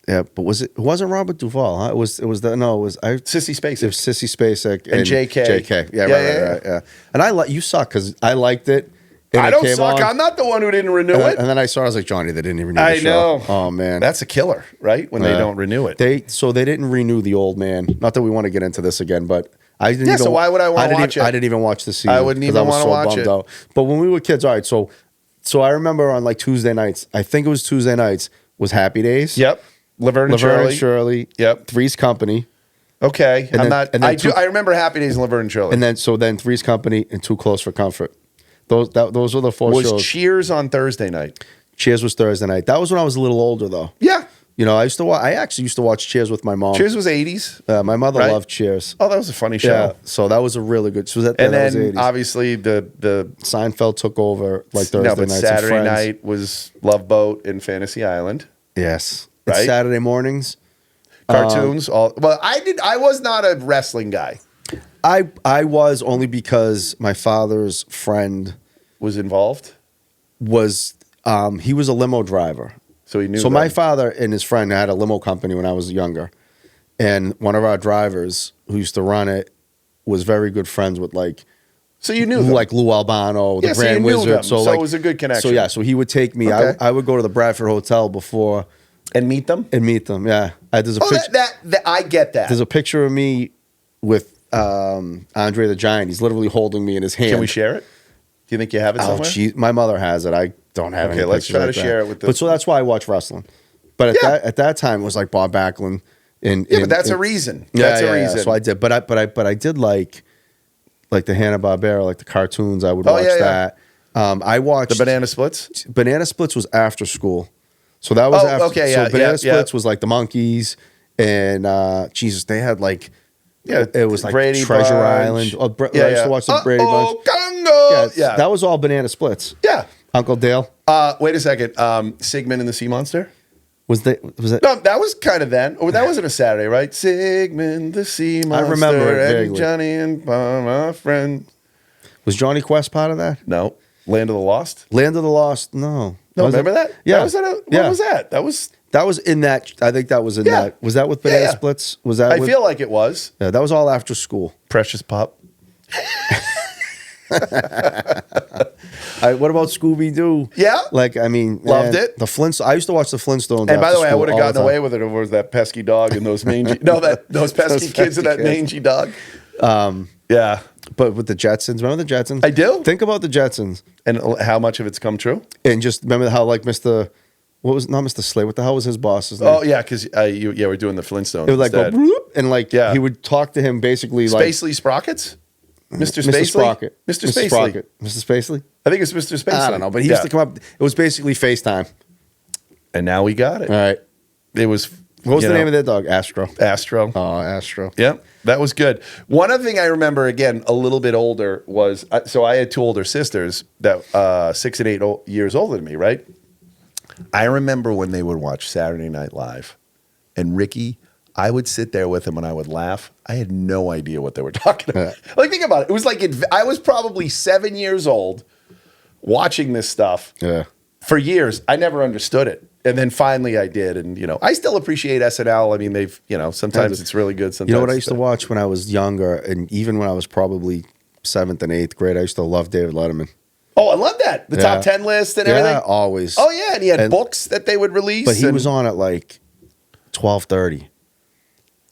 Yeah, but it wasn't Robert Duvall? Huh? It was Sissy Spacek. It was Sissy Spacek and JK. JK. Yeah, right. Yeah. And you suck because I liked it. And I it don't came suck. on, I'm not the one who didn't renew it. and then I saw. I was like, Johnny, they didn't even renew the I show. know. Oh man, That's a killer, right? When they don't renew it. They didn't renew the Old Man. Not that we want to get into this again, but I didn't. Yeah, even, so why would I wanna watch it? I didn't even watch the season. I wouldn't 'cause even was wanna watch bummed it. out. But when we were kids, all right. So I remember on like Tuesday nights. I think it was Tuesday nights. Was Happy Days. Yep. Laverne and Shirley. Yep. Three's Company. Okay. And I remember Happy Days and Laverne and Shirley. And then Three's Company and Too Close for Comfort. Those were the four was shows. Cheers on Thursday night. Cheers was Thursday night. That was when I was a little older though. Yeah. You know, I actually used to watch Cheers with my mom. Cheers was 80s. My mother Right? loved Cheers. Oh, that was a funny show. Yeah, so that was a really good. So that And that was then 80s. obviously the Seinfeld took over like Thursday no, but nights. Saturday and Friends. night was Love Boat and Fantasy Island. Yes, and Right? Saturday mornings. Cartoons. I was not a wrestling guy. I was only because my father's friend Was involved? was he was a limo driver. So he knew So them. my father and his friend had a limo company when I was younger, and one of our drivers who used to run it was very good friends with like. So you knew them. Like Lou Albano, the Yeah, so you Grand knew Wizard. them. So like, it was a good connection. So yeah, so he would take me. Okay. I would go to the Bradford Hotel before And meet them? and meet them. Yeah, there's a Oh, picture. that I get that. There's a picture of me with Andre the Giant. He's literally holding me in his hand. Can we share it? Do you think you have it Oh, somewhere? geez, my mother has it. I don't have Okay, any let's pictures try like to that. share it with the- But so that's why I watch wrestling. But at that time it was like Bob Backlund. And Yeah, but that's a reason. Yeah, That's a reason. So I did, but I did like the Hanna-Barbera, like the cartoons. I would Oh, watch yeah, yeah. that. I watched The Banana Splits? Banana Splits was after school, so that was Oh, after. okay, so yeah, Banana yeah, Splits yeah. was like the Monkeys, and Jesus, they had like Yeah, it was like Brady Treasure Bunch. Island. Oh, I used to watch the Brady Bunch. Congo! Yeah, that was all Banana Splits. Yeah. Uncle Dale Wait a second. Sigmund and the Sea Monster? was that? No, that was kind of then. Oh, that wasn't a Saturday, right? Sigmund the Sea Monster. remember it and vaguely. Johnny and my friend. Was Johnny Quest part of that? No. Land of the Lost? Land of the Lost? No. No, Was it? remember that? Yeah. What was that? That was. That was in that. I think that was in Yeah. that. Was that with Banana Yeah. Splits? Was that? I with, feel like it was. Yeah, that was all after school. Precious Pup. What about Scooby Doo? Yeah. Like I mean, Loved man, it. The Flintstones. I used to watch the Flintstones. And by after the way, I school would have all the gotten time. away with it if it was that pesky dog and those mangy. No, those pesky kids and that pesky mangy kids. dog. Yeah. But with the Jetsons, remember the Jetsons? I do. Think about the Jetsons And how much of it's come true? and just remember how like Mr. What was not Mr. Slade? What the hell was his boss's name? Oh yeah, because we're doing the Flintstones. It would like go instead. bloop, and like Yeah. he would talk to him basically like Spacely Sprockets, Mr. Mr. Spacely, Sprocket, Mr. Spacely. Sprocket, Mr. Spacely. I think it's Mr. Spacely. I don't know, but he used to come up. It was basically FaceTime. and now we got it. All right. It was. What was the name of that dog? Astro. Astro? Oh, Astro. Yep, that was good. One other thing I remember, again, a little bit older, was so I had two older sisters that 6 and 8 years older than me, right? I remember when they would watch Saturday Night Live, and Ricky, I would sit there with him and I would laugh. I had no idea what they were talking about. Like, think about it. It was like I was probably 7 years old watching this stuff Yeah. for years. I never understood it. And then finally I did. And, I still appreciate SNL. I mean, they've, sometimes it's really good. Sometimes You know what I used to watch when I was younger, and even when I was probably 7th and 8th grade, I used to love David Letterman. Oh, I love that. The top 10 list and everything. Yeah, always. Oh, yeah. And he had books that they would release. But he and- was on at like 12:30.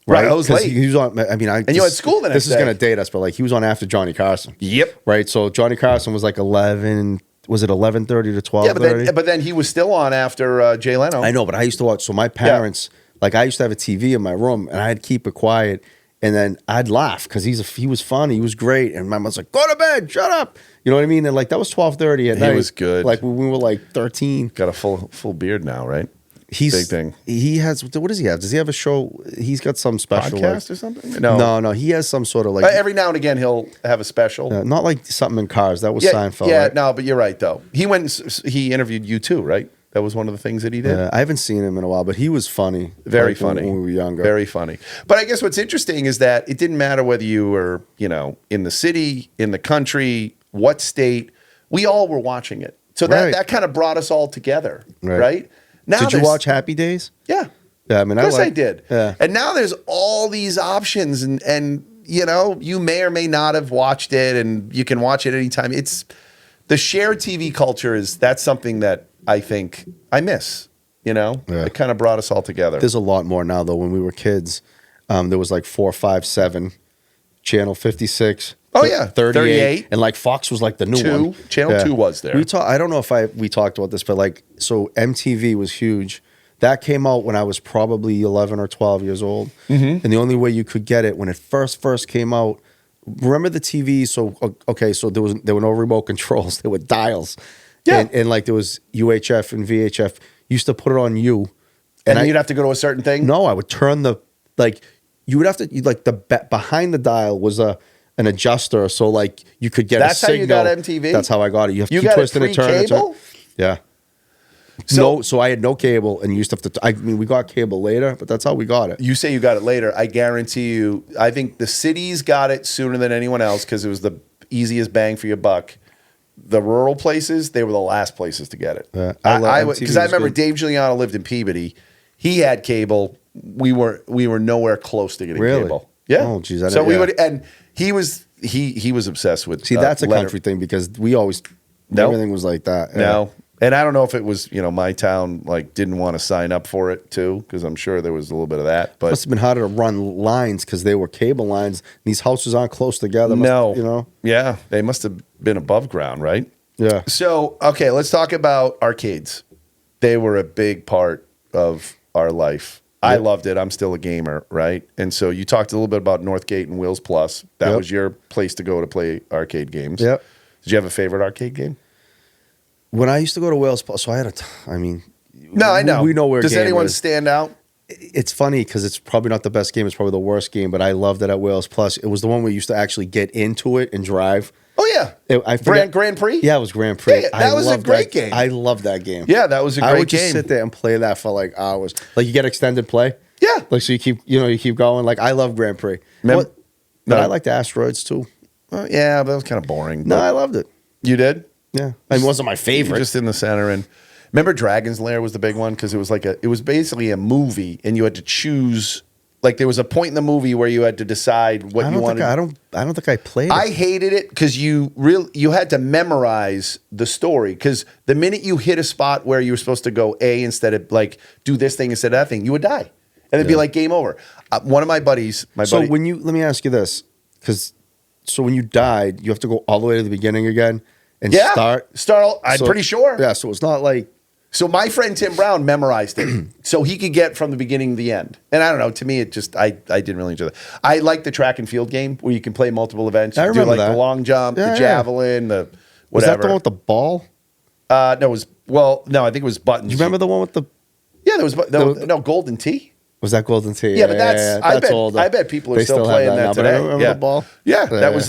Right, I was 'Cause late. He was on. I mean, And you had school the next This is day. going to date us, but like he was on after Johnny Carson. Yep. Right. So Johnny Carson was like 11. Was it 11:30 to 12:30? Yeah, but then he was still on after Jay Leno. I know, but I used to watch. So my parents, like, I used to have a TV in my room, and I'd keep it quiet, and then I'd laugh because he was funny, he was great, and my mom's like, "Go to bed, shut up," you know what I mean? And like that was 12:30 at He night. was good. Like when we were like 13. Got a full beard now, right? He's Big thing. He has. What does he have? Does he have a show? He's got some special Podcast like, or something? No. No. He has some sort of like Every now and again he'll have a special. not like something in Cars. That was yeah, Seinfeld. yeah, right? no, but you're right though. He he interviewed you too, right? That was one of the things that he did. I haven't seen him in a while, but he was funny. Very like, funny when we were younger. Very funny. But I guess what's interesting is that it didn't matter whether you were, in the city, in the country, what state. We all were watching it. So Right. that kind of brought us all together, Right. right? Now Did you there's- watch Happy Days? Yeah. Yeah, I mean, Of course I did. Yeah. And now there's all these options and you may or may not have watched it and you can watch it anytime. It's the shared TV culture that's something that I think I miss, Yeah. It kind of brought us all together. There's a lot more now, though. When we were kids, there was like 4, 5, 7, Channel 56. Oh, yeah. 38. And like Fox was like the new one. Channel 2 was there. I don't know if we talked about this, but like, so MTV was huge. That came out when I was probably 11 or 12 years old. Mm-hmm. And the only way you could get it when it first came out, remember the TV? So, okay, so there were no remote controls. There were dials. Yeah. And like there was UHF and VHF. You used to put it on you. and then you'd have to go to a certain thing? No, I would turn you would have to, behind the dial was an adjuster. So like you could get That's a how signal. you got MTV? That's how I got it. You have to You keep got it twisting and turning. pre-cable? Yeah. So I had no cable, and you used to have to. I mean, we got cable later, but that's how we got it. You say you got it later. I guarantee you, I think the cities got it sooner than anyone else because it was the easiest bang for your buck. The rural places, they were the last places to get it. Because I remember Dave Giuliano lived in Peabody. He had cable. We were nowhere close to getting cable. Yeah. Oh, geez. So we would, and he was obsessed with. See, that's a country thing because we always everything was like that. Yeah. No. And I don't know if it was, my town didn't want to sign up for it too, because I'm sure there was a little bit of that. But must have been harder to run lines because they were cable lines. These houses aren't close together. Yeah, they must have been above ground, right? Yeah. So, okay, let's talk about arcades. They were a big part of our life. Yep. I loved it. I'm still a gamer, right? And so you talked a little bit about Northgate and Wheels Plus. That was your place to go to play arcade games. Yep. Did you have a favorite arcade game? When I used to go to Wales, so I had No, I know. We know where. Does anyone stand out? It's funny because it's probably not the best game. It's probably the worst game, but I loved it at Wales Plus. It was the one where you used to actually get into it and drive. Oh yeah, I forget, Grand Prix. Yeah, it was Grand Prix. Yeah, that was a great game. I loved that game. Yeah, that was a great game. I would just sit there and play that for like hours. Like you get extended play. Yeah, like so you keep going. Like I love Grand Prix. But I liked Asteroids too. Yeah, but that was kind of boring. No, I loved it. You did? Yeah, it wasn't my favorite. Just in the center. And remember, Dragon's Lair was the big one because it was basically a movie, and you had to choose. Like there was a point in the movie where you had to decide what you wanted. I don't think I played it. I hated it because you had to memorize the story because the minute you hit a spot where you were supposed to go A instead of do this thing instead of that thing, you would die, and it'd be like game over. One of my buddies, let me ask you this, so when you died, you have to go all the way to the beginning again. And start. I'm pretty sure. Yeah, so it's not like. So my friend Tim Brown memorized it, so he could get from the beginning to the end. And I don't know. To me, it just I didn't really enjoy that. I like the track and field game where you can play multiple events. I remember the long jump, the javelin, the whatever. Was that the one with the ball? No, it was I think it was buttons. Do you remember the one with the? Yeah, there was Golden Tee. Was that Golden Tee? Yeah, but I bet people are still playing that today. I remember the ball. Yeah, that was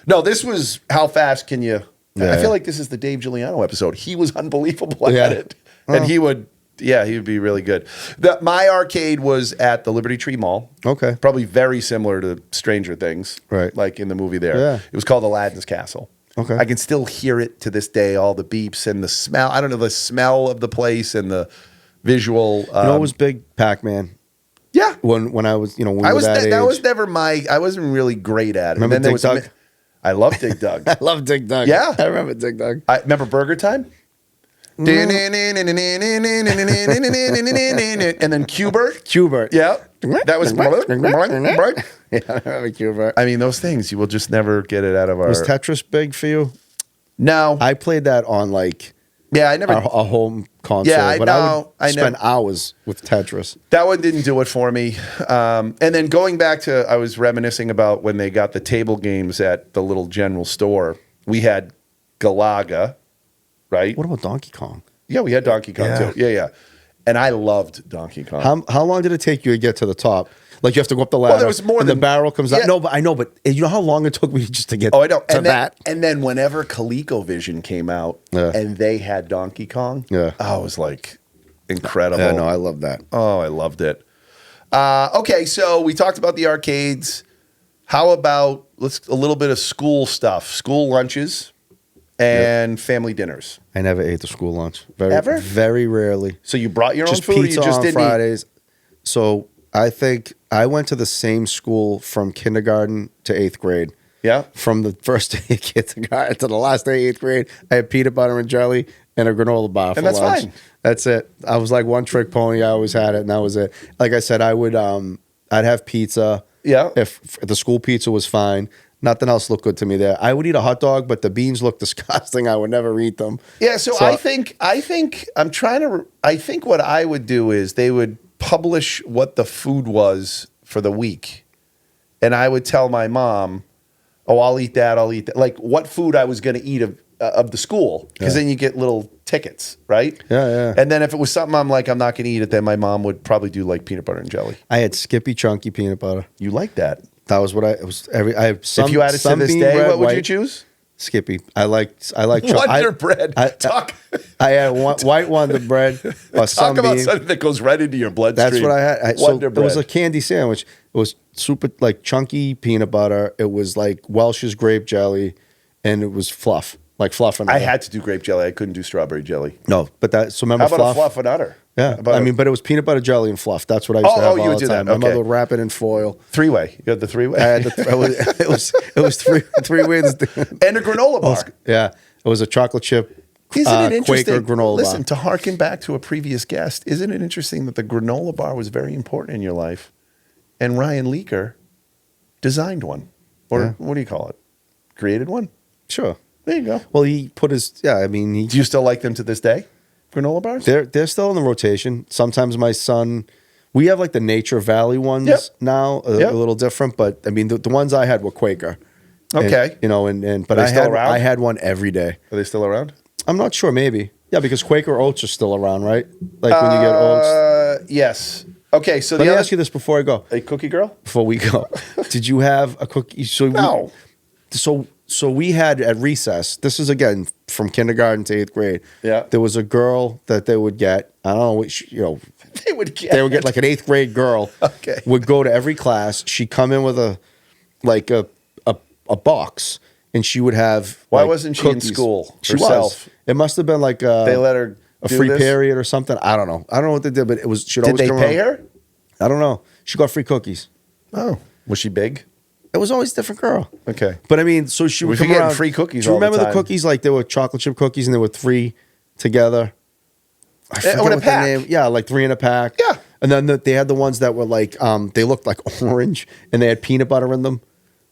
No, this was how fast can you? I feel like this is the Dave Giuliano episode. He was unbelievable at it. And he would be really good. My arcade was at the Liberty Tree Mall. Okay. Probably very similar to Stranger Things. Right. Like in the movie there. Yeah. It was called Aladdin's Castle. Okay. I can still hear it to this day, all the beeps and the smell. I don't know, the smell of the place and the visual. It was big Pac-Man. Yeah. When I was, when we were that age. That was never I wasn't really great at it. Remember Dig Dug? I love Dig Dug. I love Dig Dug. Yeah. I remember Dig Dug. I remember Burger Time. And then Q-Bert. Yeah. That was Yeah, I remember Q-Bert. I mean, those things, you will just never get it out of our... Was Tetris big for you? No. I played that on I never... a home console. Yeah, but I would spend hours with Tetris. That one didn't do it for me. And then going back to, I was reminiscing about when they got the table games at the little general store. We had Galaga, right? What about Donkey Kong? Yeah, we had Donkey Kong too. Yeah. And I loved Donkey Kong. How long did it take you to get to the top? Like you have to go up the ladder. Well, there was more and than the barrel comes out. No, but I know. But you know how long it took me just to get I know. to that? And then whenever ColecoVision came out and they had Donkey Kong, I was like, incredible. Yeah, no, I love that. Oh, I loved it. Okay, so we talked about the arcades. How about a little bit of school stuff, school lunches and family dinners. I never ate the school lunch. Ever? Very rarely. So you brought your own food, pizza or you just on didn't Fridays. So I think I went to the same school from kindergarten to 8th grade. Yeah. From the first day of kindergarten to the last day of 8th grade, I had peanut butter and jelly and a granola bar for lunch. And that's fine. That's it. I was like one trick pony. I always had it, and that was it. Like I said, I'd have pizza. Yeah. If the school pizza was fine. Nothing else looked good to me there. I would eat a hot dog, but the beans looked disgusting. I would never eat them. Yeah, so I think what I would do is they would publish what the food was for the week. And I would tell my mom, oh, I'll eat that. Like what food I was going to eat of the school. Because then you get little tickets, right? Yeah. And then if it was something I'm not going to eat it, then my mom would probably do like peanut butter and jelly. I had Skippy Chunky peanut butter. You like that? That was what I have. If you had it to this day, what would you choose? Skippy. I like Wonder Bread. I had white Wonder Bread. Or Talk about something that goes right into your bloodstream. That's what I had. Wonder Bread. It was a candy sandwich. It was super like chunky peanut butter. It was like Welch's grape jelly, and it was fluff, like fluff and I udder. had to do grape jelly. I couldn't do strawberry jelly. No, but that. So remember How about fluff? a fluff and udder? Yeah, but it was peanut butter jelly and fluff. That's what I used to have you all would the do time. that. My mother Okay. would wrap it in foil. Three-way. You had the three-way? I had it was three ways. And a granola bar. Yeah, it was a chocolate chip. Isn't it interesting? Quaker granola Listen, bar. to harken back to a previous guest, isn't it interesting that the granola bar was very important in your life, and Ryan Leaker designed one, or what do you call it? Created one. Sure. There you go. Well, he put his. Yeah, I mean, Do you still like them to this day? Granola bars? they're still in the rotation. Sometimes my son, we have like the Nature Valley ones Yep. now, a little different. But I mean, the ones I had were Quaker. Okay. And but Are they still around? I had one every day. Are they still around? I'm not sure, maybe. Yeah, because Quaker oats are still around, right? Like when you get oats. Yes. Okay, so Let me ask you this before I go. a cookie girl? Before we go, did you have a cookie? So No. So we had at recess. This is again from kindergarten to 8th grade. Yeah. There was a girl that they would get. I don't know which. They would get. They would get like an 8th grade girl. Okay. Would go to every class. She'd come in with a box, and she would have. Why like, wasn't she cookies. in school She herself? was. It must have been like They let her a do free this? period or something. I don't know. I don't know what they did, but it was. She'd Did always they come pay around. her? I don't know. She got free cookies. Oh. Was she big? It was always a different girl. Okay. But I mean, so she would If come you're getting around. free cookies Do you all the remember the time. cookies? Like there were chocolate chip cookies, and there were 3 together. I forget in a what the pack. name. Yeah, like 3 in a pack. Yeah. And then they had the ones that were like they looked like orange, and they had peanut butter in them.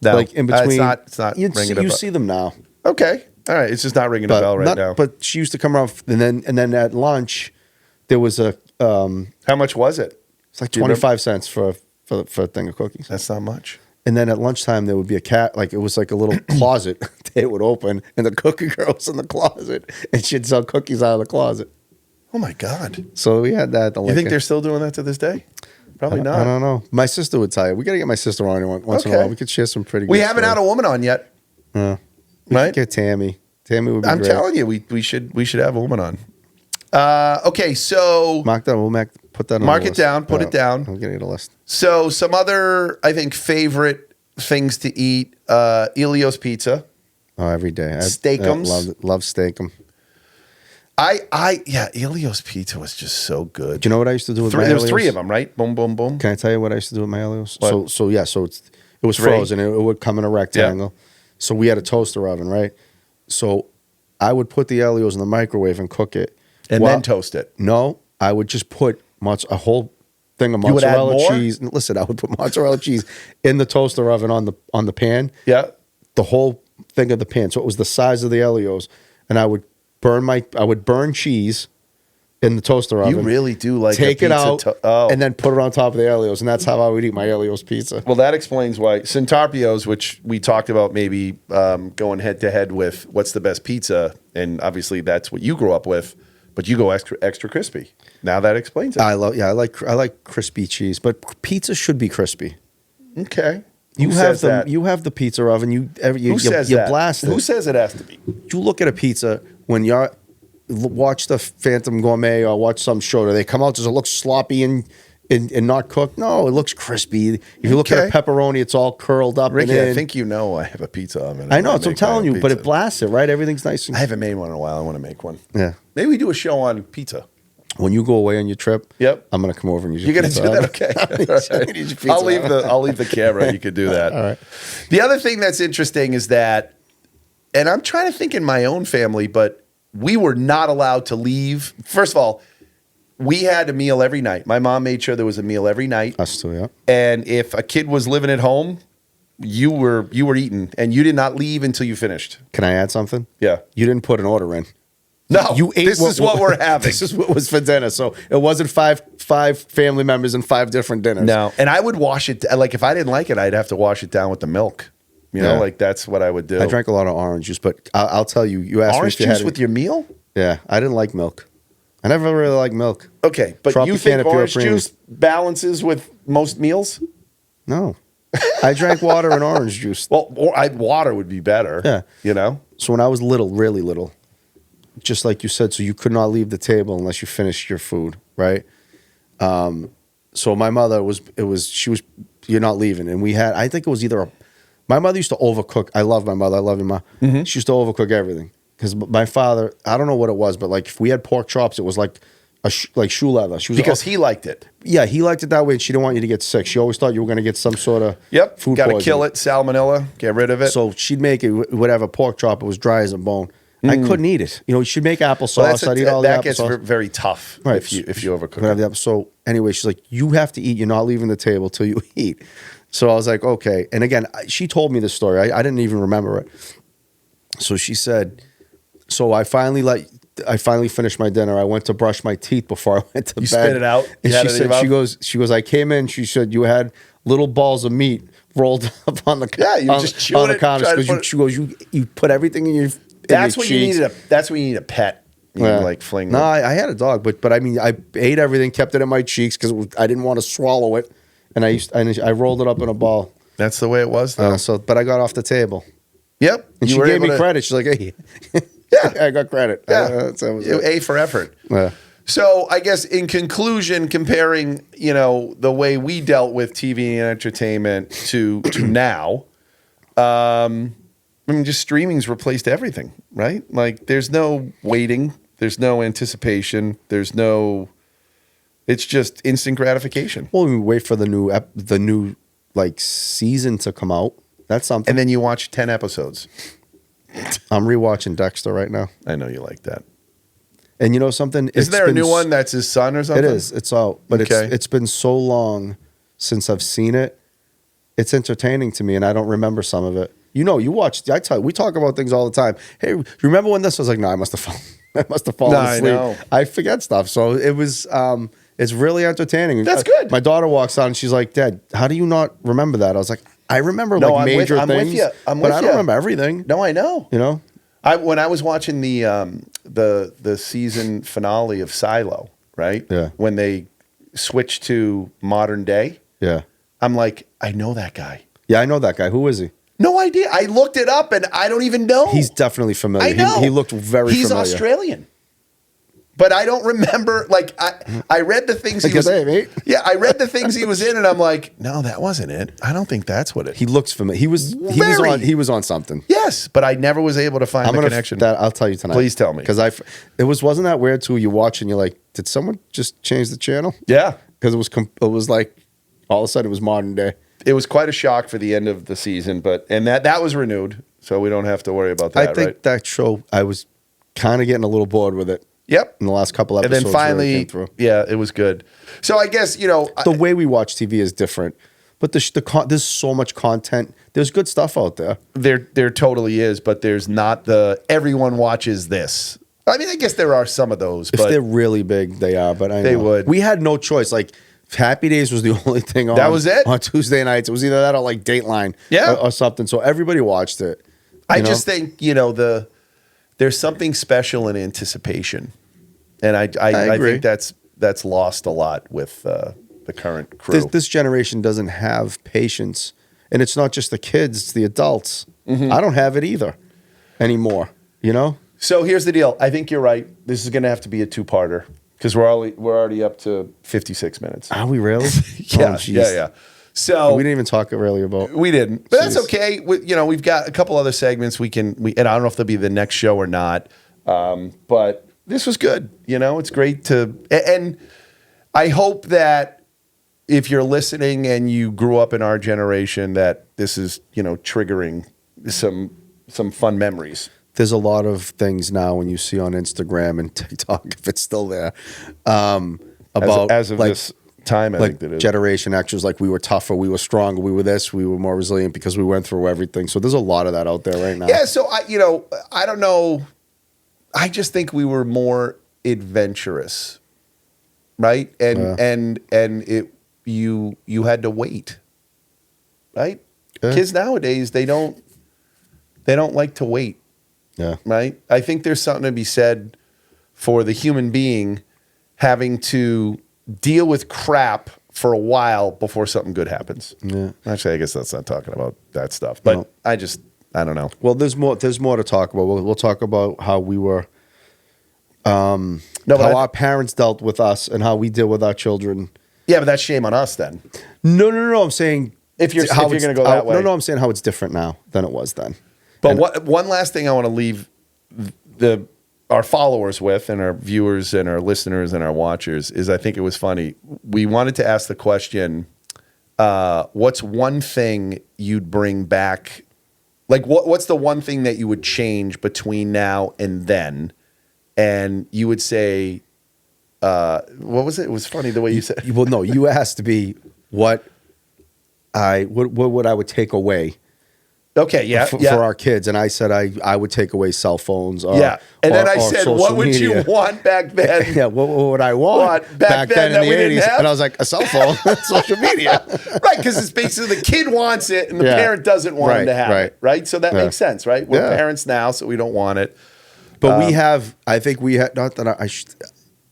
No. Like in between. It's not You ringing a bell. see them now. Okay. All right. It's just not ringing a bell right now. But she used to come around, and then at lunch, there was a. How much was it? It's like Do you remember? 25 cents for a thing of cookies. That's not much. And then at lunchtime, there would be a cat, like it was like a little closet they would open, and the cookie girl was in the closet, and she'd sell cookies out of the closet. Oh my God. So we had that. You think they're still doing that to this day? Probably not. I don't know. My sister would tell you. We got to get my sister on once in a Okay. while. We could share some pretty good We haven't had stories. a woman on yet. We Right? could get Tammy. Tammy would be I'm great. telling you, we should have a woman on. Okay, so Mark that. We'll put that on Mark the it list. down, put it down. I'm getting a list. some other, I think, favorite things to eat. Elio's Pizza. Oh, every day. Steakums? Love steakum. Yeah, Elio's Pizza was just so good. Do you know what I used to do with my There was Elios? 3 of them, right? Boom, boom, boom. Can I tell you what I used to do with my Elios? What? So it was 3? frozen. It would come in a rectangle. So we had a toaster oven, right? So I would put the Elios in the microwave and cook it. And then toast it. No, I would just put a whole thing of You would add mozzarella more? cheese. Listen, I would put mozzarella cheese in the toaster oven on the pan. Yeah. The whole thing of the pan. So it was the size of the Elios, and I would burn cheese in the toaster oven. You really do like take a it pizza out and then put it on top of the Elios, and that's how I would eat my Elios pizza. Well, that explains why Centarpio's, which we talked about maybe going head to head with what's the best pizza, and obviously that's what you grew up with, but you go extra crispy. Now that explains it. I like crispy cheese, but pizza should be crispy. Okay. You Who have says that? You have the pizza oven. You Who says that? blast it. Who says it has to be? You look at a pizza when you watch the Phantom Gourmet or watch some show. Do they come out? Does it look sloppy and not cooked? No, it looks crispy. If you look at a Okay. pepperoni, it's all curled up. Ricky, and in. I think you know I have a pizza oven. I know. I It's what I'm make my telling own you, but it pizza. blasts it, right? Everything's nice. I haven't made one in a while. I want to make one. Yeah. Maybe we do a show on pizza. When you go away on your trip, Yep. I'm gonna come over and use You're your gonna pizza do that, oven. okay? I need your pizza I'll leave the camera. You could do that. All right. The other thing that's interesting is that, and I'm trying to think in my own family, but we were not allowed to leave. First of all, we had a meal every night. My mom made sure there was a meal every night. Us too, yeah. And if a kid was living at home, you were eating, and you did not leave until you finished. Can I add something? Yeah. You didn't put an order in. No, You ate. This is what we're having. This is what was for dinner. So it wasn't five family members and 5 different dinners. No, and I would wash it. Like if I didn't like it, I'd have to wash it down with the milk. You know, Yeah. like that's what I would do. I drank a lot of orange juice, but I'll tell you. You asked orange me if you juice had with your meal. Yeah, I didn't like milk. I never really liked milk. Okay, but you Tropicana think Pure orange Premium. juice balances with most meals? No. I drank water and orange juice. Well, water would be better. Yeah. You know? So when I was little, really little, just like you said, so you could not leave the table unless you finished your food, right? So my mother you're not leaving. And we had, I think it was my mother used to overcook. I love my mother. I love you, Ma. Mm-hmm. She used to overcook everything. Because my father, I don't know what it was, but like if we had pork chops, it was like like shoe leather. Because he liked it. Yeah, he liked it that way, and she didn't want you to get sick. She always thought you were going to get some sort of food Got to poisoning. kill it, salmonella, get rid of it. So she'd make it, whatever, pork chop, it was dry as a bone. I couldn't eat it. You know, she'd make applesauce. I'd eat all the that applesauce. gets very tough if you overcook it. So anyway, she's like, you have to eat. You're not leaving the table till you eat. So I was like, okay. And again, she told me this story. I didn't even remember it. So she said, so I finally finished my dinner. I went to brush my teeth before I went to bed. You spit it out? And she said, she goes, I came in. She said, you had little balls of meat rolled up on the on the counter. She goes, you put everything in your That's when you need a pet. You like fling. No, I had a dog, but I mean, I ate everything, kept it in my cheeks because I didn't want to swallow it, and I rolled it up in a ball. That's the way it was, though. But I got off the table. Yep, and she gave me credit. She's like, "Hey, yeah, I got credit. Yeah, A for effort." Yeah. So I guess in conclusion, comparing the way we dealt with TV and entertainment to now. I mean, just streaming's replaced everything, right? Like, there's no waiting, there's no anticipation, it's just instant gratification. Well, we wait for the new like season to come out. That's something. And then you watch 10 episodes. I'm rewatching Dexter right now. I know you like that. And you know something? Isn't there a new one that's his son or something? It is. It's out. But Okay. it's been so long since I've seen it. It's entertaining to me, and I don't remember some of it. You watched. We talk about things all the time. Hey, you remember when this? I was like, no, I must have fallen asleep. I know. I forget stuff. So it was. It's really entertaining. That's good. My daughter walks out and she's like, Dad, how do you not remember that? I was like, I remember major things. I'm with you. But I don't remember everything. No, I know. You know. When I was watching the season finale of Silo, right? Yeah. When they switched to modern day, Yeah. I'm like, I know that guy. Yeah, I know that guy. Who is he? No idea. I looked it up and I don't even know. He's definitely familiar. I know. He looked very familiar. He's Australian. But I don't remember, like, I read the things he was Hey, mate. Yeah, I read the things he was in and I'm like, no, that wasn't it. I don't think that's what it is. He looks familiar. He was on something. Yes, but I never was able to find the connection. I'll tell you tonight. Please tell me. Because wasn't that weird too? You watch and you're like, did someone just change the channel? Yeah. Because it was like, all of a sudden it was modern day. It was quite a shock for the end of the season, and that was renewed, so we don't have to worry about that. I think that show, I was kind of getting a little bored with it. Yep. In the last couple episodes. And then finally, came through. Yeah, it was good. So I guess, the way we watch TV is different, but there's so much content. There's good stuff out there. There totally is, but there's not everyone watches this. I mean, I guess there are some of those, If but they're really big, they are. But they would. We had no choice. Like Happy Days was the only thing on. That was it? On Tuesday nights. It was either that or like Dateline, or something. So everybody watched it. I just think there's something special in anticipation, and I think that's lost a lot with the current crew. This generation doesn't have patience, and it's not just the kids; it's the adults. Mm-hmm. I don't have it either anymore. So here's the deal. I think you're right. This is going to have to be a two-parter because we're already up to 56 minutes. Are we really? Yeah, yeah. So we didn't even talk really about. We didn't, but that's okay. We've got a couple other segments and I don't know if they'll be the next show or not. But this was good. It's great and I hope that if you're listening and you grew up in our generation, that this is triggering some fun memories. There's a lot of things now when you see on Instagram and TikTok, if it's still there, about as of this time, I think that is. Generation Xers, like we were tougher, we were stronger, we were this, we were more resilient because we went through everything. So there's a lot of that out there right now. Yeah. So I don't know. I just think we were more adventurous, right? And you had to wait, right? Yeah. Kids nowadays they don't like to wait. Yeah. Right? I think there's something to be said for the human being having to deal with crap for a while before something good happens. Yeah. Actually, I guess that's not talking about that stuff. But No. I don't know. Well, there's more to talk about. We'll talk about how we were, No, how our parents dealt with us and how we deal with our children. Yeah, but that's shame on us then. No. I'm saying If you're going to go that way. No, I'm saying how it's different now than it was then. But one last thing I want to leave our followers with, and our viewers and our listeners and our watchers, is I think it was funny. We wanted to ask the question, what's one thing you'd bring back? Like, what's the one thing that you would change between now and then? And you would say, what was it? It was funny the way you said. Well, no, you asked to be what would I would take away. Okay, yeah, for our kids, and I said I would take away cell phones. And then I said, what would you want back then? Yeah, what would I want back then in the we didn't 80s? have? And I was like, a cell phone, social media. Right, because it's basically the kid wants it and the parent doesn't want him to have it, right? So that makes sense, right? We're parents now, so we don't want it. But we have, I think we have, not that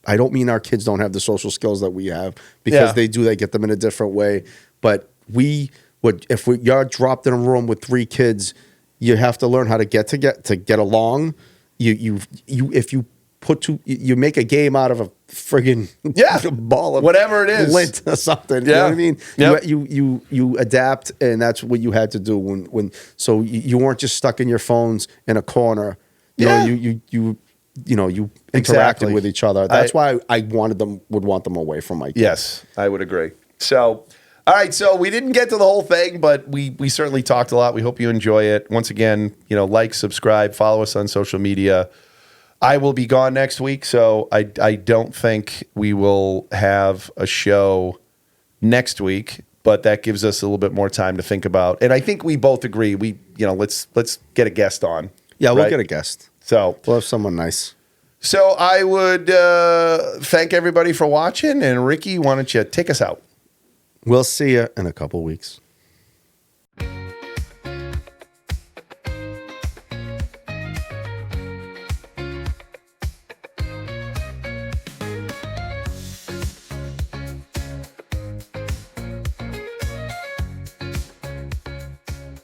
I don't mean our kids don't have the social skills that we have, because they do, they get them in a different way. But if you're dropped in a room with 3 kids, you have to learn how to get along. If you you make a game out of a friggin' ball of whatever it is, lint or something. You know what I mean? Yep. You adapt, and that's what you had to do when so you weren't just stuck in your phones in a corner. You interacted with each other. That's why I would want them away from my kids. Yes, I would agree. So, all right, so we didn't get to the whole thing, but we certainly talked a lot. We hope you enjoy it. Once again, like, subscribe, follow us on social media. I will be gone next week, so I don't think we will have a show next week, but that gives us a little bit more time to think about. And I think we both agree let's get a guest on. Yeah, we'll get a guest. So we'll have someone nice. So I would thank everybody for watching, and Ricky, why don't you take us out? We'll see you in a couple weeks.